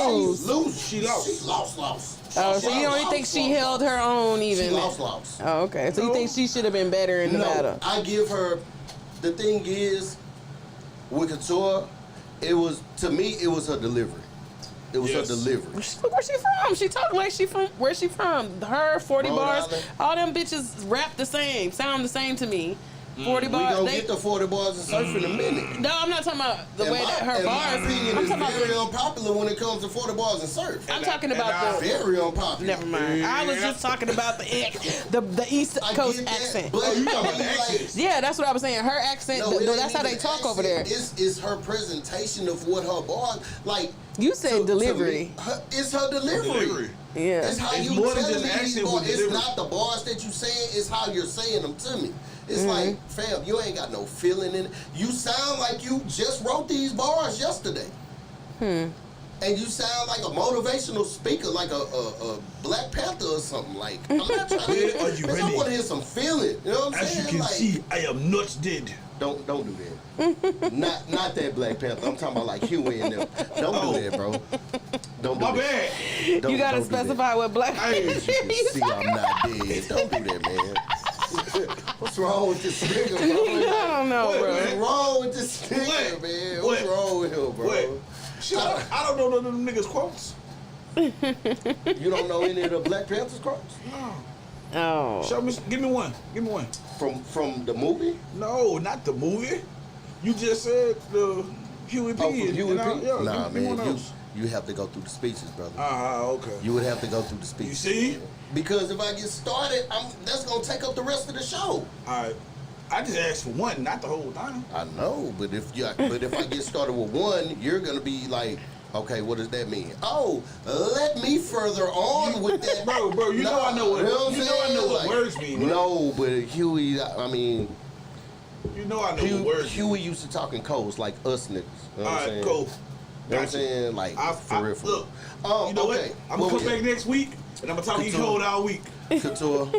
Lose. She lost. She lost. Oh, so you don't think she held her own even? She lost. Oh, okay. So you think she should have been better in the battle? I give her. The thing is, with Couture, it was her delivery. It was Yes. her delivery. Look where she from. She talking like she from. Where's she from? Her 40 Rhode bars. Island. All them bitches rap the same. Sound the same to me. 40 We bars. gonna They, get the 40 bars and surf in a minute. no, I'm not talking about the way that her in my bars. opinion, I'm is talking very about. unpopular when it comes to 40 bars and surf. I'm talking about the. Very unpopular. Never mind. I was just talking about the East I Coast get that, accent. But you talking about I the mean, accents. Yeah, that's what I was saying. Her accent. No, it no, ain't that's how they even talk accent. over there. It's her presentation of what her bars like. You said to delivery. me, it's her delivery. Yeah. It's how It's you more than telling just me these accent bars. with It's delivery. not the bars that you saying. It's how you're saying them to me. It's like, fam, you ain't got no feeling in it. You sound like you just wrote these bars yesterday. And you sound like a motivational speaker, like a Black Panther or something. Like, I'm not trying to Are you I ready? want to hear some feeling. You know what I'm As you saying? can Like, see, I am not dead. don't do that. not that Black Panther. I'm talking about like Huey and them. Don't do that, bro. Don't do My that. bad. Don't- You gotta don't do that. specify what black. Hey, As you can see, I'm not dead. Don't do that, man. What's wrong with this nigga, bro? I don't know, What, bro. What's wrong with this nigga, What? man? What? What's wrong with him, bro? Wait. Shit, I don't know none of them niggas' quotes. You don't know any of the Black Panthers quotes Oh. Show me, give me one. Give me one. from the movie? No, not the movie. You just said the Huey P. Oh, from Huey and I- P? yeah, Nah, give me one man, else. you have to go through the speeches, brother. Okay. You would have to go through the speeches. see? Because if I get started, that's gonna take up the rest of the show. Alright. I just asked for one, not the whole thing. I know, but if I get started with one, you're gonna be like, okay, what does that mean? Oh, let me further on with that, Bro, you know I know what- I'm you know I know saying? what words mean, right? No, but Huey, I mean, You know I know what words. Huey used to talk in codes like us niggas. You know what I'm Alright, saying? cool. You know what I'm Gotcha. saying? Like, for real. Look, Oh, you know okay. what? I'm gonna come back next week and I'm gonna talk Couture. code all week. Couture.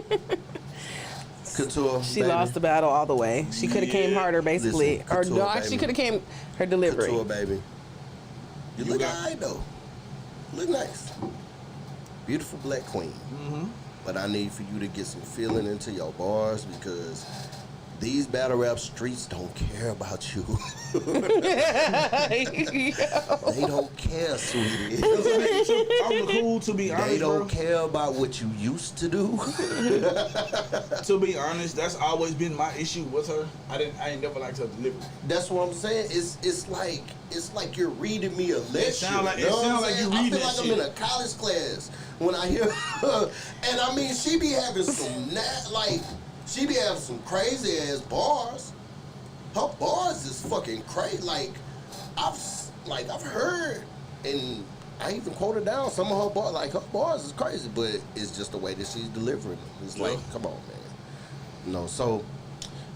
Couture. She baby. lost the battle all the way. She could have came Yeah. harder, basically. Listen, or Couture, no, actually baby. could have came her delivery. Couture, baby. You look got- alright though. Look nice. Beautiful black queen. but I need for you to get some feeling into your bars because these battle rap streets don't care about you. They don't care, sweetie. I'm cool, to be honest, They don't bro. care about what you used to do. To be honest, that's always been my issue with her. I ain't never liked her delivery. That's what I'm saying. It's like you're reading me a lecture. sound like- you know it what sound I'm like saying? you I reading feel that like I'm shit. in a college class when I hear her. And I mean, she be having some crazy ass bars. Her bars is fucking crazy. Like I've heard, and I even quoted down some of her bars. Like her bars is crazy, but it's just the way that she's delivering them. It's like, come on, man. No, so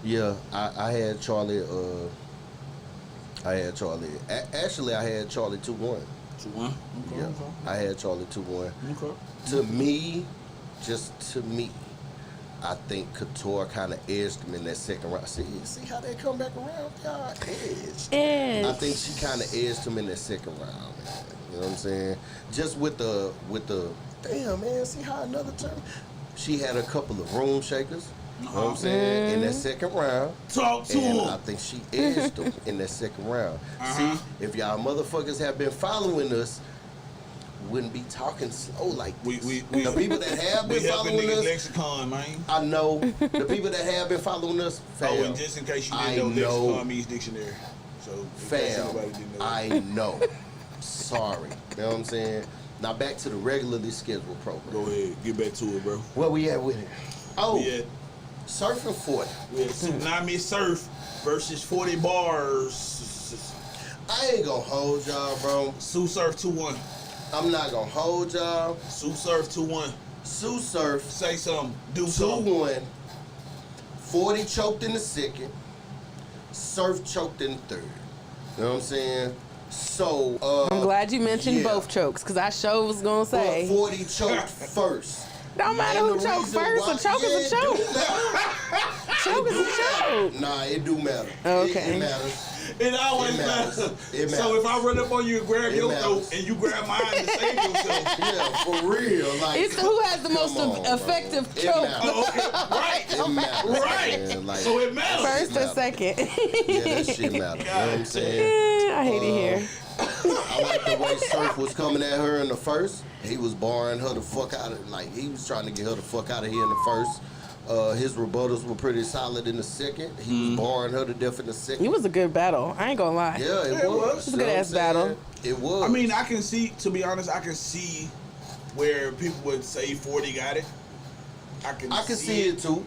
yeah, I had Charlie. Actually, I had Charlie 2-1. 2-1. Okay. Yeah, I had Charlie 2-1. Okay. To me, just to me, I think Couture kind of edged him in that second round. See how they come back around? Y'all edged. I think she kind of edged him in that second round, man. You know what I'm saying? Just with the damn, man. See how another term? She had a couple of room shakers. You know what I'm saying? In that second round. Talk to And him. I think she edged them in that second round. See, if y'all motherfuckers have been following us, wouldn't be talking slow like this. We The people that have we been helping following niggas us, lexicon, man. I know. The people that have been following us, fam, Oh, and just in case you I didn't know, know. lexicon means dictionary. So, in case fam, anybody didn't know. I know. Sorry. You know what I'm saying? Now back to the regularly scheduled program. Go ahead, get back to it, bro. Where we at with it? Oh, We had Surfing 40. Tsunami Surf versus 40 Bars. I ain't gonna hold y'all, bro. Sue Surf 2-1. I'm not gonna hold y'all. Sue Surf 2-1. Sue Surf Say something. Do something. 2-1. 40 choked in the second. Surf choked in the third. You know what I'm saying? So, I'm glad you mentioned yeah. both chokes, because I sure was going to but say. 40 choked first. Don't matter And who the choked reason first. why- A choke is a yeah, it choke. do matter. Choke is a choke. Nah, it do matter. Okay. It matters. It always It matters. matters. It So matters. if I run up on you and grab It your matters. throat and you grab mine to save yourself. Yeah, for real. Like, It's who has the come most on, bro. effective It choke. matters. Oh, okay. Right. It matters. Right. Man. Like, So it matters. First or matters. second. yeah, that shit matters. You know what I'm saying? I hate it here. I like the way Surf was coming at her in the first. He was barring her the fuck out of, like, he was trying to get her the fuck out of here in the first. His rebuttals were pretty solid in the second. He was barring her to death in the second. It was a good battle. I ain't gonna lie. Yeah, it it was. was. It was a good-ass battle. It was. I mean, I can see, to be honest, I can see where people would say 40 got it. I can see it too.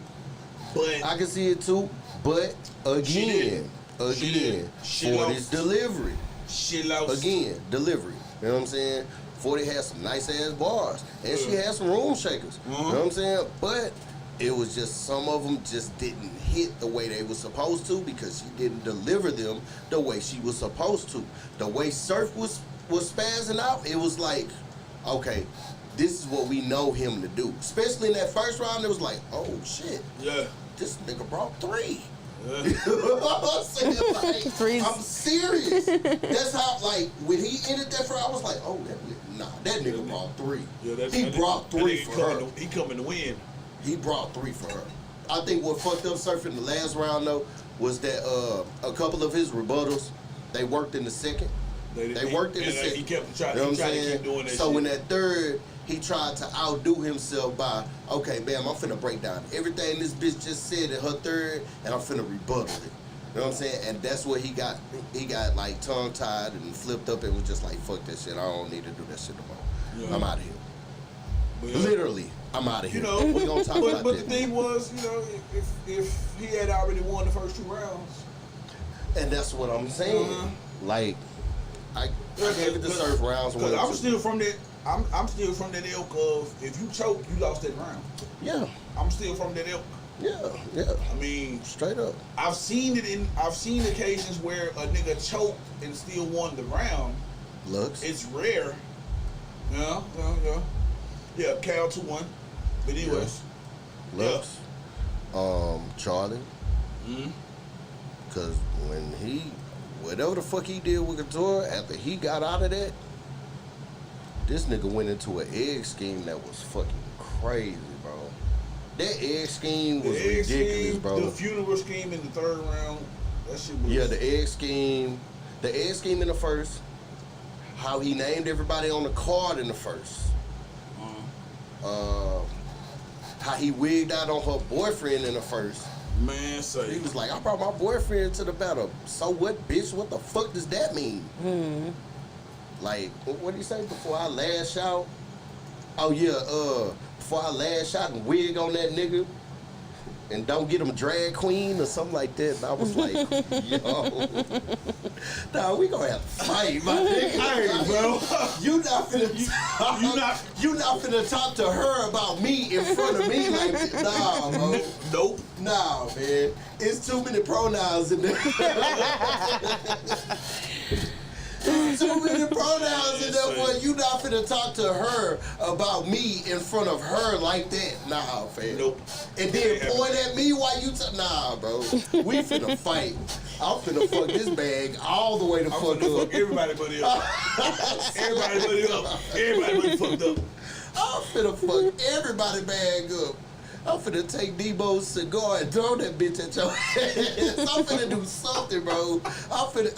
But I can see it too. But She again, did. She 40's lost. delivery. she lost. Again, delivery. You know what I'm saying? 40 had some nice ass bars. And she had some room shakers. You know what I'm saying? But it was just some of them just didn't hit the way they were supposed to because she didn't deliver them the way she was supposed to. The way Surf was spazzing out, it was like, okay, this is what we know him to do. Especially in that first round, it was like, oh shit, Yeah. this nigga brought 3. Yeah. You know what I'm saying? Like, Threes. I'm serious. That's how, like, when he ended that fight, I was like, oh, that nigga brought 3. Yeah, He brought 3 for her. He coming to win. He brought 3 for her. I think what fucked up Surf in the last round, though, was that a couple of his rebuttals, they worked in the second. They worked in the second. He kept trying, You know he what I'm tried to saying? keep doing that So shit. in that third, he tried to outdo himself by, okay, bam, I'm finna break down everything this bitch just said in her third, and I'm finna rebuttal it. You know what I'm saying? And that's where he got like tongue tied and flipped up and was just like, fuck that shit. I don't need to do that shit no more. Yeah. I'm out of here. But, Literally, I'm out of here. You know, we gonna talk about but that. the thing was, you know, if he had already won the first 2 rounds, And that's what I'm saying. Like, I gave it to Surf rounds one. because I'm and two. still from that. I'm still from that ilk of if you choke, you lost that round. Yeah, I'm still from that ilk. yeah. I mean, Straight up. I've seen occasions where a nigga choked and still won the round. Looks. It's rare. Yeah. Yeah, Cal 2-1. But anyways. Looks. Charlie. Mm-hmm. Cause when whatever the fuck he did with Couture, after he got out of that, this nigga went into an egg scheme that was fucking crazy, bro. That egg scheme was The egg ridiculous, scheme, bro. the funeral scheme in the third round, that shit was. Yeah, the egg scheme in the first. How he named everybody on the card in the first. How he wigged out on her boyfriend in the first. Man, say. He was like, I brought my boyfriend to the battle. So what, bitch? What the fuck does that mean? Like, what did he say before I lash out? Oh yeah, before I lash out and wig on that nigga and don't get him drag queen or something like that. And I was like, yo, nah, we gonna have to fight, my nigga. Hey, bro. You not finna you not finna talk to her about me in front of me like that. Nah, bro. Nope. Nah, man. It's too many pronouns in there. Too many pronouns in there, boy. You not finna talk to her about me in front of her like that. Nah, fam. Nope. And then point at me while you nah, bro. We finna fight. I'm finna fuck this bag all the way to I'm fuck gonna up. fuck everybody but him. Everybody but him. Everybody but fucked up. I'm finna fuck everybody bag up. I'm finna take Debo's cigar and throw that bitch at your ass. I'm finna do something, bro. I'm finna,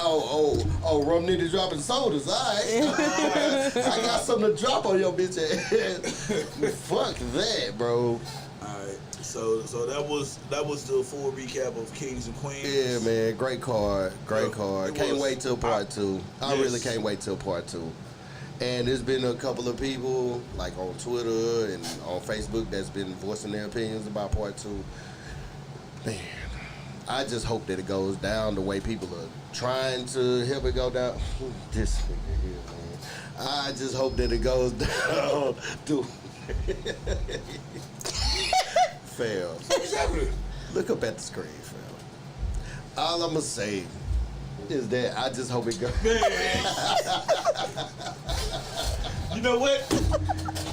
rum niggas dropping sodas, all right. I got something to drop on your bitch ass. Fuck that, bro. Alright, so that was the full recap of Kings and Queens. Yeah, man, great card, great Yeah, card. it Can't was. wait till part two. I Yes. really can't wait till part two. And there's been a couple of people, like on Twitter and on Facebook, that's been voicing their opinions about part two. Man, I just hope that it goes down the way people are trying to help it go down. This nigga here, man. I just hope that it goes down to... Fail. What's happening? Look up at the screen, fam. All I'm gonna say is that I just hope it goes. Man. You know what?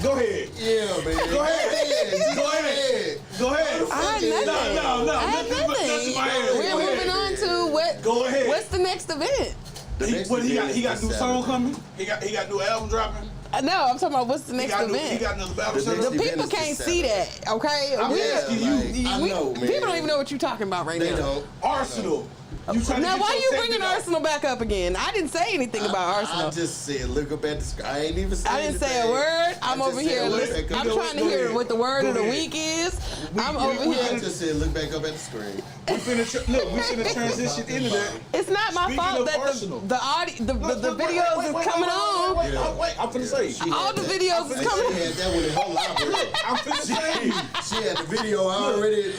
Go ahead. Yeah, man. Go ahead. Just Go ahead. Go ahead. I had nothing. No. I had Nothing but my head. We're Go ahead. moving on to what? Go ahead. What's the next event? The next He event got is new this song Saturday. coming. He got new album dropping. No, I'm talking about what's the next He event. got another battle The set next up. The event people is this can't see Saturday. that, okay? I'm asking you. I know, man. People don't even know what you're talking about right They now. don't. Arsenal. You trying to Now, get why your you bringing segment out. Arsenal back up again? I didn't say anything about Arsenal. I just said, look up at the screen. I ain't even saying I didn't say a anything. word. I'm I just over said, here. look Listening. back up. I'm trying to Go hear ahead. what the word Go of the ahead. week is. We- I'm we- over we- I here. just said, look back up at the screen. We finna transition into that. It's not my Speaking fault of that Arsenal. the audio, the Look, videos wait, is wait, coming wait, on. Wait, I'm finna say. She All had the that. videos is She coming. had that one in her library. I'm finna save you. She had the video already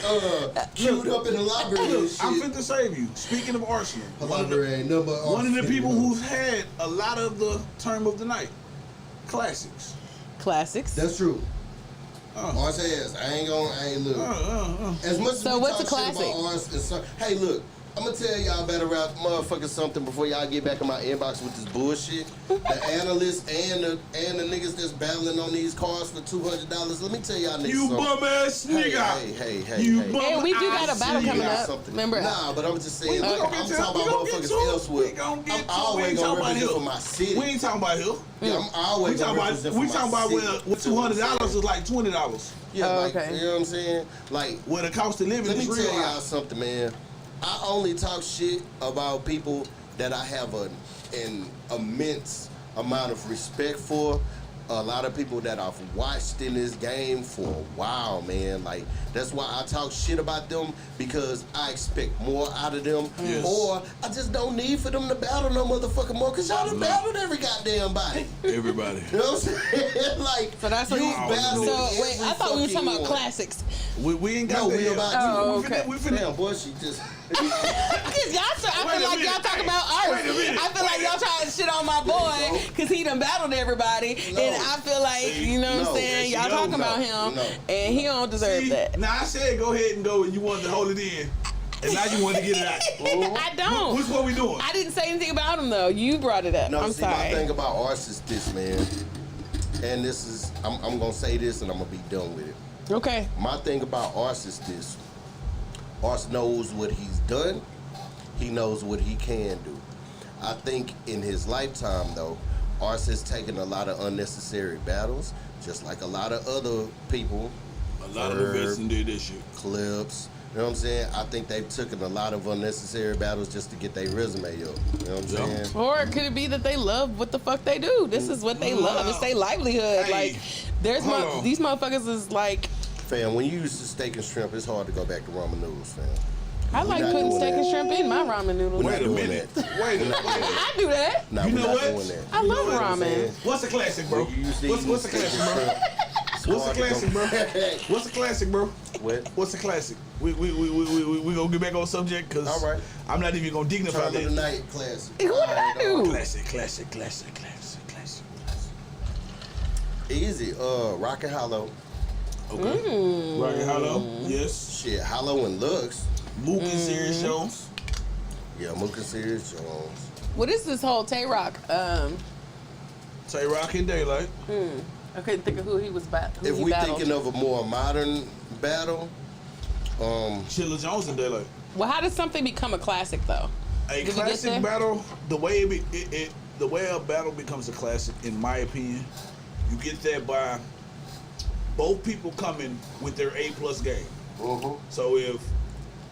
queued up in the library and Look, I'm shit. finna save you. Speaking of Arsenal, Her library ain't number. one of the people who's had a lot of the term of the night, classics. Classics. That's true. Uh. Ars has. I ain't look. As much as So we what's talk a shit classic? about Ars and some, hey, look, I'm gonna tell y'all better about motherfucking something before y'all get back in my inbox with this bullshit. The analysts and the niggas that's battling on these cars for $200. Let me tell y'all niggas You something. bum ass Hey, nigga. hey, You hey. bum Hey, we do got a ass battle nigga. coming up. Something. Remember? Nah, but I'm just saying, We like, gonna I'm get to talking it. about We gonna get motherfuckers to it. elsewhere. We gonna get I'm to it. We always ain't gonna talking about represent here. for my city. We ain't talking about here. Yeah, I'm always We gonna talking represent about for we talking my about city. where $200 is like $20. Yeah, Oh, like, okay. you know what I'm saying? Like, Where the cost of living let me is tell real y'all high. something, man. I only talk shit about people that I have an immense amount of respect for. A lot of people that I've watched in this game for a while, man. Like, that's why I talk shit about them, because I expect more out of them. Yes. Or I just don't need for them to battle no motherfucking more, because y'all done battled every goddamn body. Everybody. You know what I'm saying? Like, So that's what you you. battled So wait, I every thought we were talking fucking about one. classics. We ain't got No, that we yet. about Oh, to. okay. We finna. Damn, boy, she just. Cause y'all, I Wait feel a like y'all minute. talking about Wait a art. minute. I feel like y'all trying to shit on my boy because he done battled everybody, No. and I feel like you know what No. I'm saying. Yes, Y'all no, talking no, about him, no. and he don't deserve See, that. now I said go ahead and go, and you wanted to hold it in, and now you want to get it out. I don't. Which what we doing? I didn't say anything about him though. You brought it up. No, I'm see, my sorry. thing about Ars is this, man. And this is, I'm gonna say this, and I'm gonna be done with it. Okay. My thing about Ars is this. Ars knows what he's done. He knows what he can do. I think in his lifetime, though, Ars has taken a lot of unnecessary battles, just like a lot of other people A lot of the vets done did this shit. Clips. You know what I'm saying? I think they've taken a lot of unnecessary battles just to get their resume up. You know what I'm saying? Or could it be that they love what the fuck they do? This is what they love. It's their livelihood. Hey, Like, these motherfuckers is like. Fam, when you used to steak and shrimp, it's hard to go back to ramen noodles, fam. I like not putting doing steak that. and shrimp in my ramen noodles. We're not Wait a doing minute. that. Wait a minute. I do that. Nah, You we're know not what? doing that. I love what I'm saying? ramen. What's a classic, bro? When you used to eat What's a steak and classic, bro? shrimp, it's What's a hard to go classic, bro? back. What's a classic, bro? What? What's a classic? We gonna get back on subject because All right. I'm not even gonna dignify Time of the that. night classic. What did I do? Classic. Easy. Rocket Hollow. Okay. Rocky Hollow. Yes. Shit, Hollow and Lux. Mook and Serious Jones. Yeah, Mook and Serious Jones. What is this whole Tay Rock? Tay Rock and Daylight. I couldn't think of who he was battled. If we thinking of a more modern battle, Chilla Jones and Daylight. Well, how does something become a classic though? A Did we get classic there? battle, the way the way a battle becomes a classic, in my opinion, you get that by both people coming with their A+ game. So if,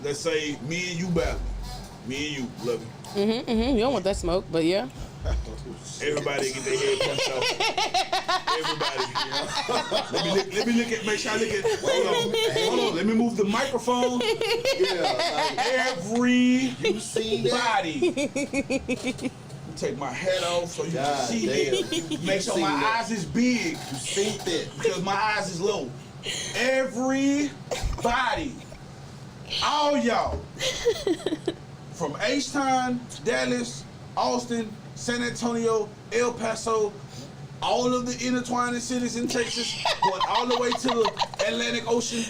let's say, me and you battle, me and you, love you. You don't want that smoke, but yeah. Everybody get their head punched off. Everybody. Let me look at. Make sure I look at. Hold on. Let me move the microphone. yeah, Everybody. seen that? Take my hat off so you God can see damn. me. Make sure seen my that. eyes is big You seen that? because my eyes is low. Everybody. All y'all. From H-Town, Dallas, Austin, San Antonio, El Paso, all of the intertwining cities in Texas, going all the way to the Atlantic Ocean,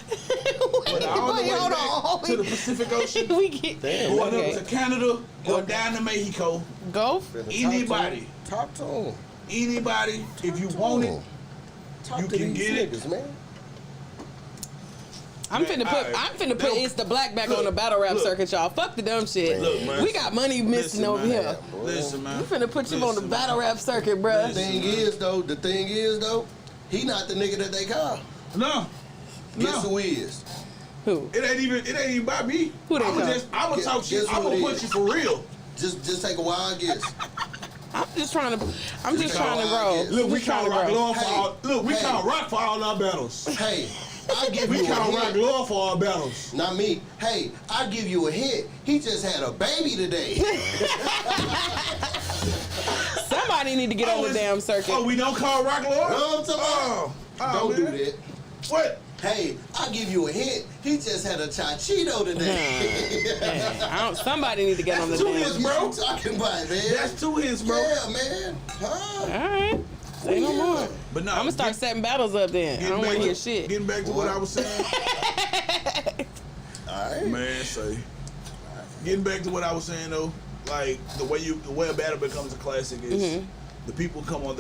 going all the way Hold back on. to the Pacific Ocean, we get Damn. going Okay. up to Canada, going down to Mexico. go. Anybody, Talk to him. anybody, if you want it, Talk you to can these get it. niggas, man. I'm Man, finna put alright. I'm finna put Look, It's the Black back look, on the battle rap look. circuit, y'all. Fuck the dumb shit. Look, man. We got money missing Listen, over man. here. Listen, man. We finna put you on the Listen, battle man. rap circuit, bruh. The thing is though, he not the nigga that they call. No, Guess no. who he is? Who? It ain't even about me. Who they I'ma call? I'ma Guess- talk shit. guess who I'ma it put is. you for real. Just take a wild guess. I'm just trying to Call grow. it. Look, we Just trying count to rock grow. law for Hey, all. Look, we hey. count rock for all our battles. Hey, I give We you a count rock hint. law for our battles. Not me. Hey, I give you a hint. He just had a baby today. Somebody need to get on the listen- damn circuit. Oh, we don't call rock law? You know what I'm talking about? Don't do man. that. What? Hey, I give you a hint. He just had a chachito today. Somebody need to get on the That's two damn. hits, bro. What you talking about, man? That's 2 hits, bro. Yeah, man. Huh? All right. Say no more. But no, I'm gonna start setting battles up then. I don't want to hear shit. Getting back to what I was saying, All right. man. Say, getting back to what I was saying though, like the way a battle becomes a classic is the people come with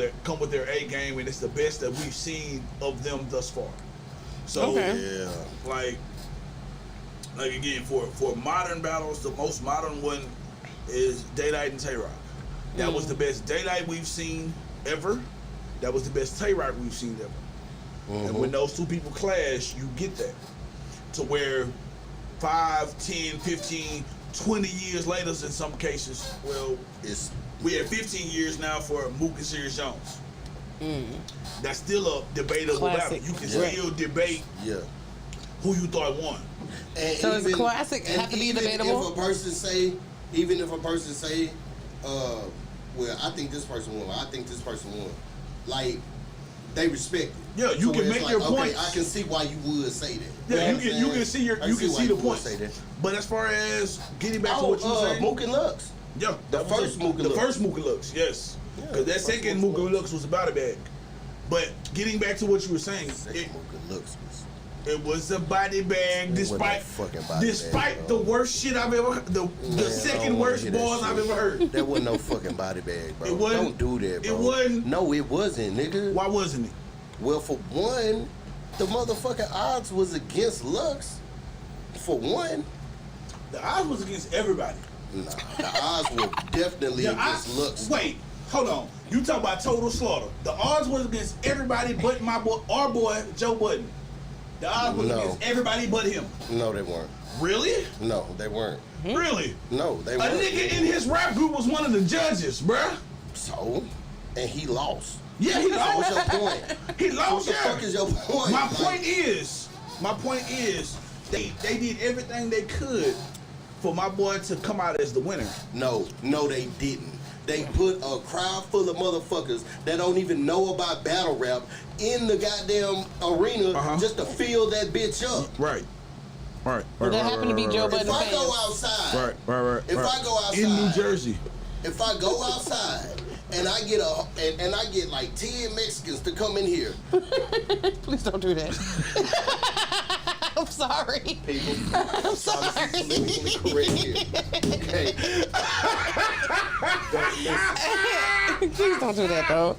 their A game, and it's the best that we've seen of them thus far. So, Okay. Yeah. like again, for modern battles, the most modern one is Daylight and Tay Rock. That was the best Daylight we've seen ever. That was the best Tay Rock we've seen ever. And when those two people clash, you get that. To where 5, 10, 15, 20 years later in some cases, well, It's we have 15 years now for Mook and Serious Jones. That's still a debatable Classic. battle. You can Yeah. still debate yeah. who you thought won. And So it's a classic, and have to be even debatable? If a person say, well, I think this person won. I think this person won. Like, they respect it. Yeah, you can it's make like, your okay, points. I can see why you would say that. Yeah, know you what can I'm you saying? can see I you can why see the would points. say that. But as far as getting back to Oh, what you saying, Mook and Lux. yeah, the that was first it. Mook and the Lux. first Mook and Lux, yes, Yeah, because that first second Mook Mook and and Lux was about a bag. But getting back to what you were saying, Second Mook and Lux was. it was a body bag, wasn't despite a fucking body despite bag, the bro. worst shit I've ever heard, the Man, I second don't wanna worst hear that bars shit. I've ever heard. That wasn't no fucking body bag, bro. It wasn't- Don't do that, bro. it wasn't- No, it wasn't, nigga. Why wasn't it? Well, for one, the motherfucking odds was against Lux. For one, The odds was against everybody. nah, the odds were definitely The against odds, Lux. wait, hold on. You talk about total slaughter. The odds was against everybody but my boy, our boy Joe Budden. The odds was No. against everybody but him. No, they weren't. Really? No, they weren't. Really? No, they A weren't. nigga in his rap group was one of the judges, bruh. So, and he lost. Yeah, he What's lost. your point? He What lost. the Yeah. fuck is your point? My Like, point is, they did everything they could for my boy to come out as the winner. No, they didn't. They put a crowd full of motherfuckers that don't even know about battle rap in the goddamn arena just to fill that bitch up. Right. Right. Well, that happened to be Joe Budden If I fans. go outside, Right. If I go outside in New Jersey, if I go outside and I get and I get like 10 Mexicans to come in here, Please don't do that. I'm sorry. people. I'm sorry. Politically correct here. Okay. Please don't do that, though.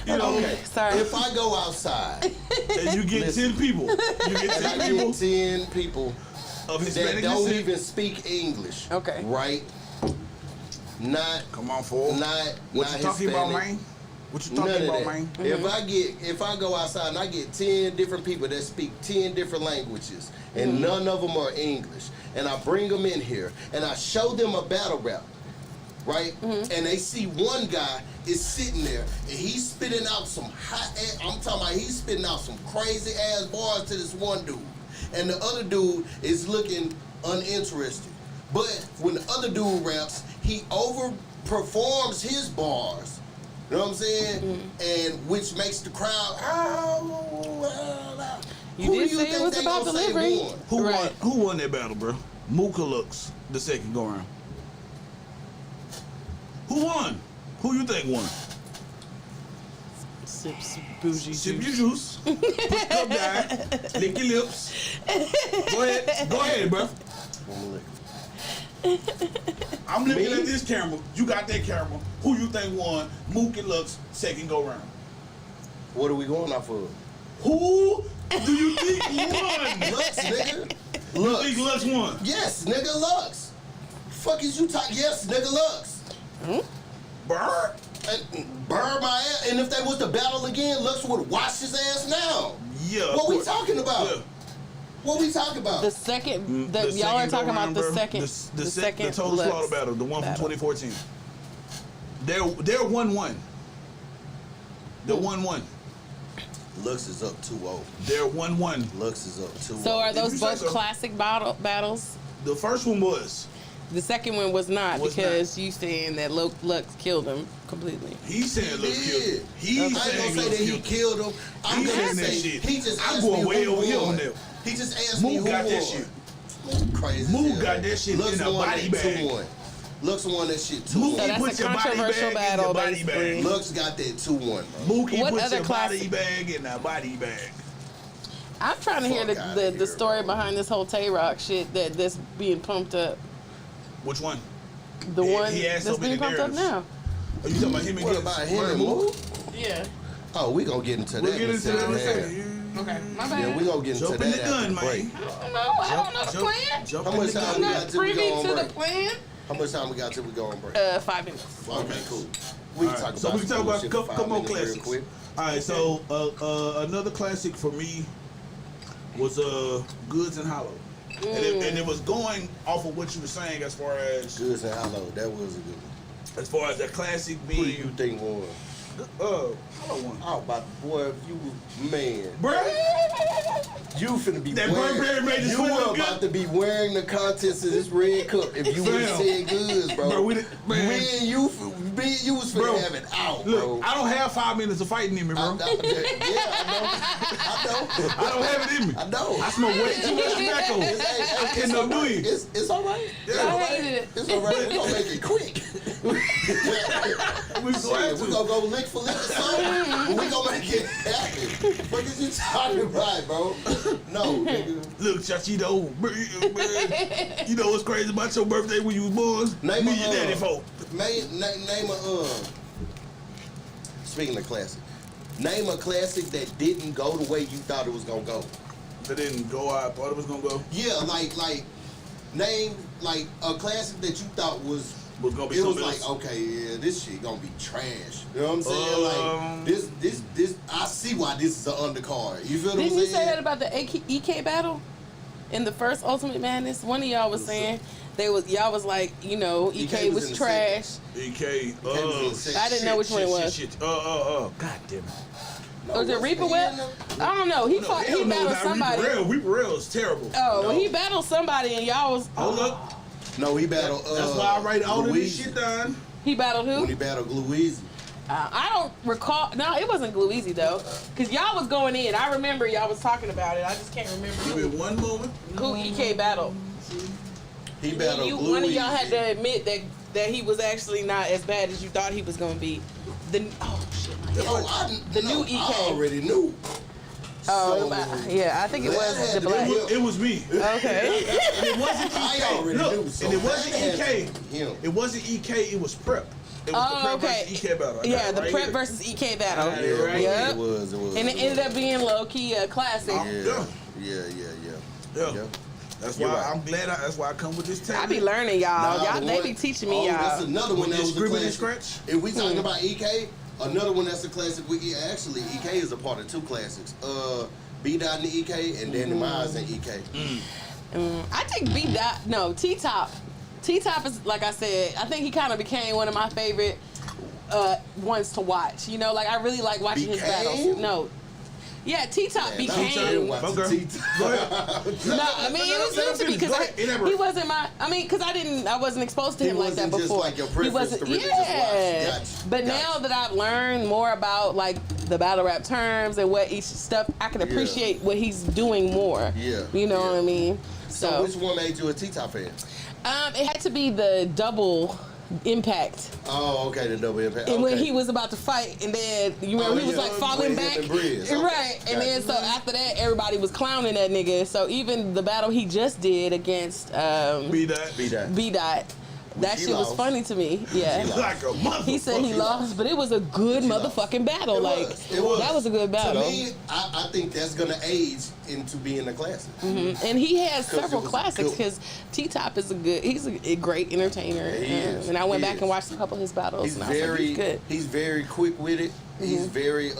you know, Okay. Sorry. If I go outside and you get 10 people, you get and I 10 people get 10 people of that Hispanic don't descent. even speak English, Okay. right? Not Come on, fool. not What not you talking about, Hispanic. man? What you None talking of about, that. man? If I go outside and I get 10 different people that speak 10 different languages and none of them are English, and I bring them in here and I show them a battle rap, right? And they see one guy is sitting there and he's spitting out some hot ass, I'm talking about he's spitting out some crazy ass bars to this one dude. And the other dude is looking uninterested. But when the other dude raps, he overperforms his bars. You know what I'm saying? And which makes the crowd. You Who did do say think it was they about gonna say delivery. won? Right. Who won that battle, bro? Mooka Lux, the second go round. Who won? Who you think won? Sips bougie Sip your juice. juice. Put your cup down. Lick your lips. Go ahead. Go ahead, bro. I'm looking at this camera. You got that camera. Who you think won? Mooka Lux, second go round. What are we going off of? Who do you think won? Lux, nigga. You Lux. think Lux won? Yes, nigga, Lux. Fuck is you talking? Yes, nigga, Lux. Bird? Burn my ass. And if they was to battle again, Lux would wash his ass now. Yeah. What we of course. talking about? Yeah. What we talking about? The second, The y'all are second talking go-round, about the bro. second, the second Total Lux Slaughter battle, the one battle. from 2014. They're 1-1. They're 1-1. Lux is up 2-0. They're 1-1. Lux is up 2-0. So are If those you say both so. classic battles? The first one was. The second one was not Was because you saying that Lux killed him completely. He's saying Lux killed him. I He's ain't saying gonna say Lux that he killed him. killed him. I'm He's gonna saying that say shit. he just I'm asked going me way who over here won. on that. He just asked me Mook who got won. that shit. Crazy. as Mook hell. got that shit Lux in a won body that bag. 2-1. Lux won that shit 2-1. Mookie So that's put a your body controversial bag in battle, your body basically. bag. Lux got that 2-1, bro. Mookie What put other your body classic- bag in a body bag. I'm trying to hear Fuck outta the here, story bro. behind this whole Tay Rock shit that's being pumped up. Which one? The He- one he has that's so many being pumped up narratives. now. Are you talking about him and What Gibbs? about him and Mook? Mook? Yeah. Oh, we gonna get into We'll that get in a into that in a second. second. Okay. My Yeah, bad. we gonna get into Jump that in the after gun, the break. man. I don't know. I don't know the plan. Jump How in much the time I'm we gun. got not till we privy go on to the break? plan. How much time we got till we go on break? 5 minutes. Okay, cool. We can talk about So we can talk some about a bullshit couple for 5 more minutes real classics. quick. All right, so another classic for me was Goods and Hollow, and it was going off of what you were saying as far as Goods and Hollow, that was a good one. as far as that classic Who do being you think won? Hollow one. Oh, about boy, if you man, Bruh, you finna be That wearing. Burberry made this You one were look about good. to be wearing the contents of this red cup if you would have Fam. said Goods, bro. Bro, me and you was finna Bro, have it out, bro. look, I don't have 5 minutes of fighting in me, bro. yeah, I know. I don't have it in me. I know. I smoke way too much tobacco. I cannot do it. It's all right. It's Yeah. all I right. hated it. It's all right. We're gonna make it quick. We go We're after gonna go lick for lick or something. We gonna make it happen. What is you talking about, bro? No, nigga. Look, Chachito, you know what's crazy about your birthday when you was born? Name Me a, and your daddy folk. Name a speaking of classic, name a classic that didn't go the way you thought it was gonna go. That didn't go how I thought it was gonna go. Yeah, like name like a classic that you thought was was gonna be it was something like, else. okay, yeah, this shit gonna be trash. You know what I'm saying? Like this. I see why this is an undercard. You feel what I'm Didn't saying? you say that about the EK battle in the first Ultimate Madness? One of y'all was saying y'all was like, you know, EK was was in the trash. EK. was in the I didn't know which one it was. God damn it. No, Was it what's Reaper the Web? end of- I don't know. He No, hell no, battled not somebody. Reaper Rail is terrible. Oh, No. he battled somebody and y'all was. Hold up. No, he battled. That's why I write all of this Louise. shit down. He battled who? When he battled Louise. I don't recall. No, it wasn't Gluezy though, cause y'all was going in. I remember y'all was talking about it. I just can't remember Give me one moment. who EK battled. He battled Louise. One of y'all had to admit that he was actually not as bad as you thought he was gonna be. The new EK. I already knew. Oh, So, yeah, I think it that was had the to black. be It was me. Okay. And it wasn't EK. I already Look, knew. So and it wasn't that had EK. to be him. It wasn't EK. It was Prep. It was Oh, the Prep okay. versus EK battle. I got Yeah, it the right Prep here. versus EK battle. I got it right Yep. It was. And it ended up being low key a classic. Yeah. Yeah. That's why You're right. I'm glad. That's why I come with this I talent. be learning y'all. Nah, Y'all the they one- be teaching me That's y'all. another one With that this was a scribbling and classic. scratch? If we talking about EK, another one that's a classic. Actually, EK is a part of two classics. B Dot and EK, and Danny Myers and EK. I think T Top. T Top is, like I said, I think he kind of became one of my favorite ones to watch. You know, like I really like watching his battles. No. Yeah, T Top became. No, I mean it was good to me because he wasn't my. I mean, because I wasn't exposed to He him like that wasn't just before. like your He preference wasn't. to really just Yeah. watch. Gotcha. But now that I've learned more about like the battle rap terms and what each stuff, I can appreciate what he's doing more. Yeah. You know Yeah. what I mean? So which one made you a T-Top fan? It had to be the double impact. Oh, okay, the double impact. And when Okay. he was about to fight, and then you remember he was like falling When he back, hit the bridge. Okay. right? And then so after that, everybody was clowning that nigga. So even the battle he just did against Be that. B Dot, that he shit was lost. funny to me. Yeah. Like a motherfucker. He said he lost, but it was a good motherfucking battle. It like was. It was. that was a good To battle. me, I think that's gonna age into being a classic. And he has 'Cause it several was classics good. because T Top is he's a great entertainer. He is. And I went He back is. and watched a couple of his battles. He's and I was like, very he's good. he's very quick with it. He's very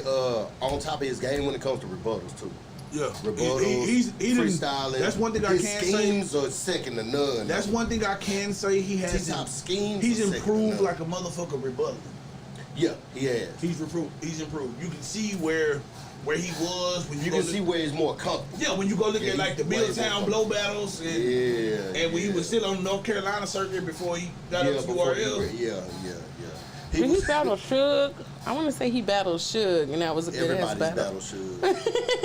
on top of his game when it comes to rebuttals too. Yeah. Rebuttals, He didn't. freestyling. That's one thing I his can say. schemes are second to none. That's one thing I can say. He has. T-Top schemes. He's are second to improved none. like a motherfucker rebuttaling. Yeah, he has. He's improved. You can see where he was when You go can see where he's more comfortable. Yeah, when you go look Yeah, at like the he's way Milltown more blow battles, and when he was still on the North Carolina circuit before he got up to before URL. yeah. Did he was- battle Suge? I want to say he battled Suge, and that was a good ass Everybody's battle. battle should.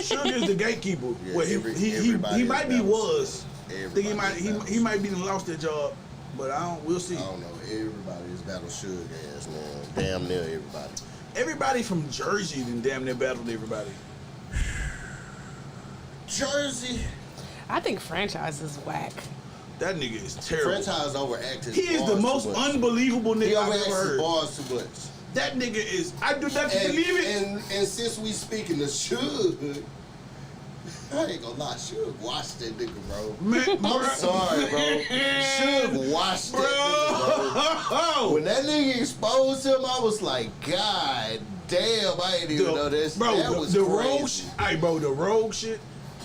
Suge is the gatekeeper. Yeah, Well, he everybody might be is was. I think he Everybody is might he might be lost that job, but we'll see. I don't know. Everybody is battle should ass, man. Damn near everybody. Everybody from Jersey then damn near battled everybody. Jersey. I think franchise is whack. That nigga is terrible. Franchise overacted. He is the bars most too much. unbelievable He nigga I've overacted ever heard. bars too much. That nigga is. I do not believe it. And since we speaking of Suge, I ain't gonna lie, Suge watched that nigga, bro. Man, I'm sorry, bro. Suge watched that nigga, bro. When that nigga exposed him, I was like, God damn, I ain't even know this. Bro, that was the crazy. rogue shit. Hey, bro, the rogue shit.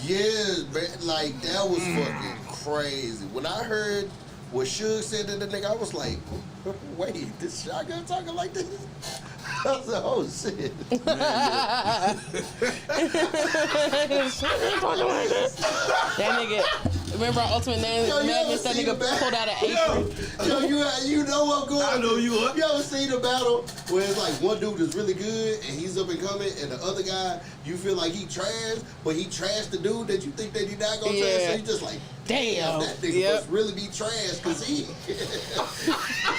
Yeah, man, like that was fucking crazy. When I heard what Suge said to the nigga, I was like, wait, this shotgun talking like this? I was like, oh shit. That nigga, remember our Ultimate Madness? That nigga pulled out an apron. You know what I'm going I know you are. You ever seen a battle where it's like one dude is really good and he's up and coming, and the other guy, you feel like he trash, but he trashed the dude that you think that he not gonna trash, so you just like, damn, that nigga must really be trash, cause he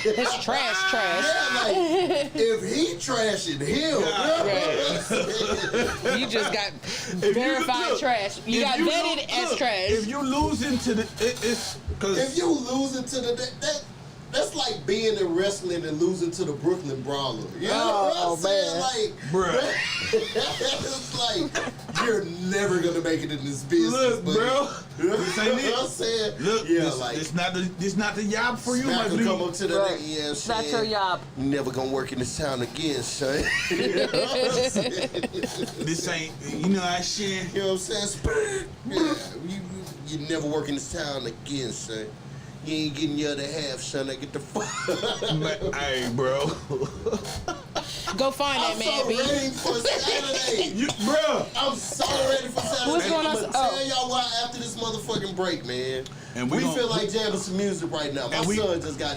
It's trash. yeah, like if he trashing him, Right. You just got verified trash. You got vetted as trash. If you losing to the, it's because if you losing to that That's like being in wrestling and losing to the Brooklyn Brawler. You know what I'm saying? Like, Bruh. it's like you're never gonna make it in this business. Look, but- bro. You know This ain't it. what I'm saying? Look, yeah, this, like this not the job for you, my Smack will dude. come up to the Right. nigga, yeah, That's your job. You never gonna work in this town again, son. You know what I'm saying? This ain't, you know that shit. You know what I'm saying? Spurt. Yeah, you never work in this town again, son. You ain't getting your other half, son. I get the fuck. Hey, bro. Go find that I'm man, so B. ready for Saturday. Bro. I'm so ready for Saturday. What's going on? I'm gonna tell y'all why after this motherfucking break, man. And we we gon- feel like jamming some music right now. My and we- son just got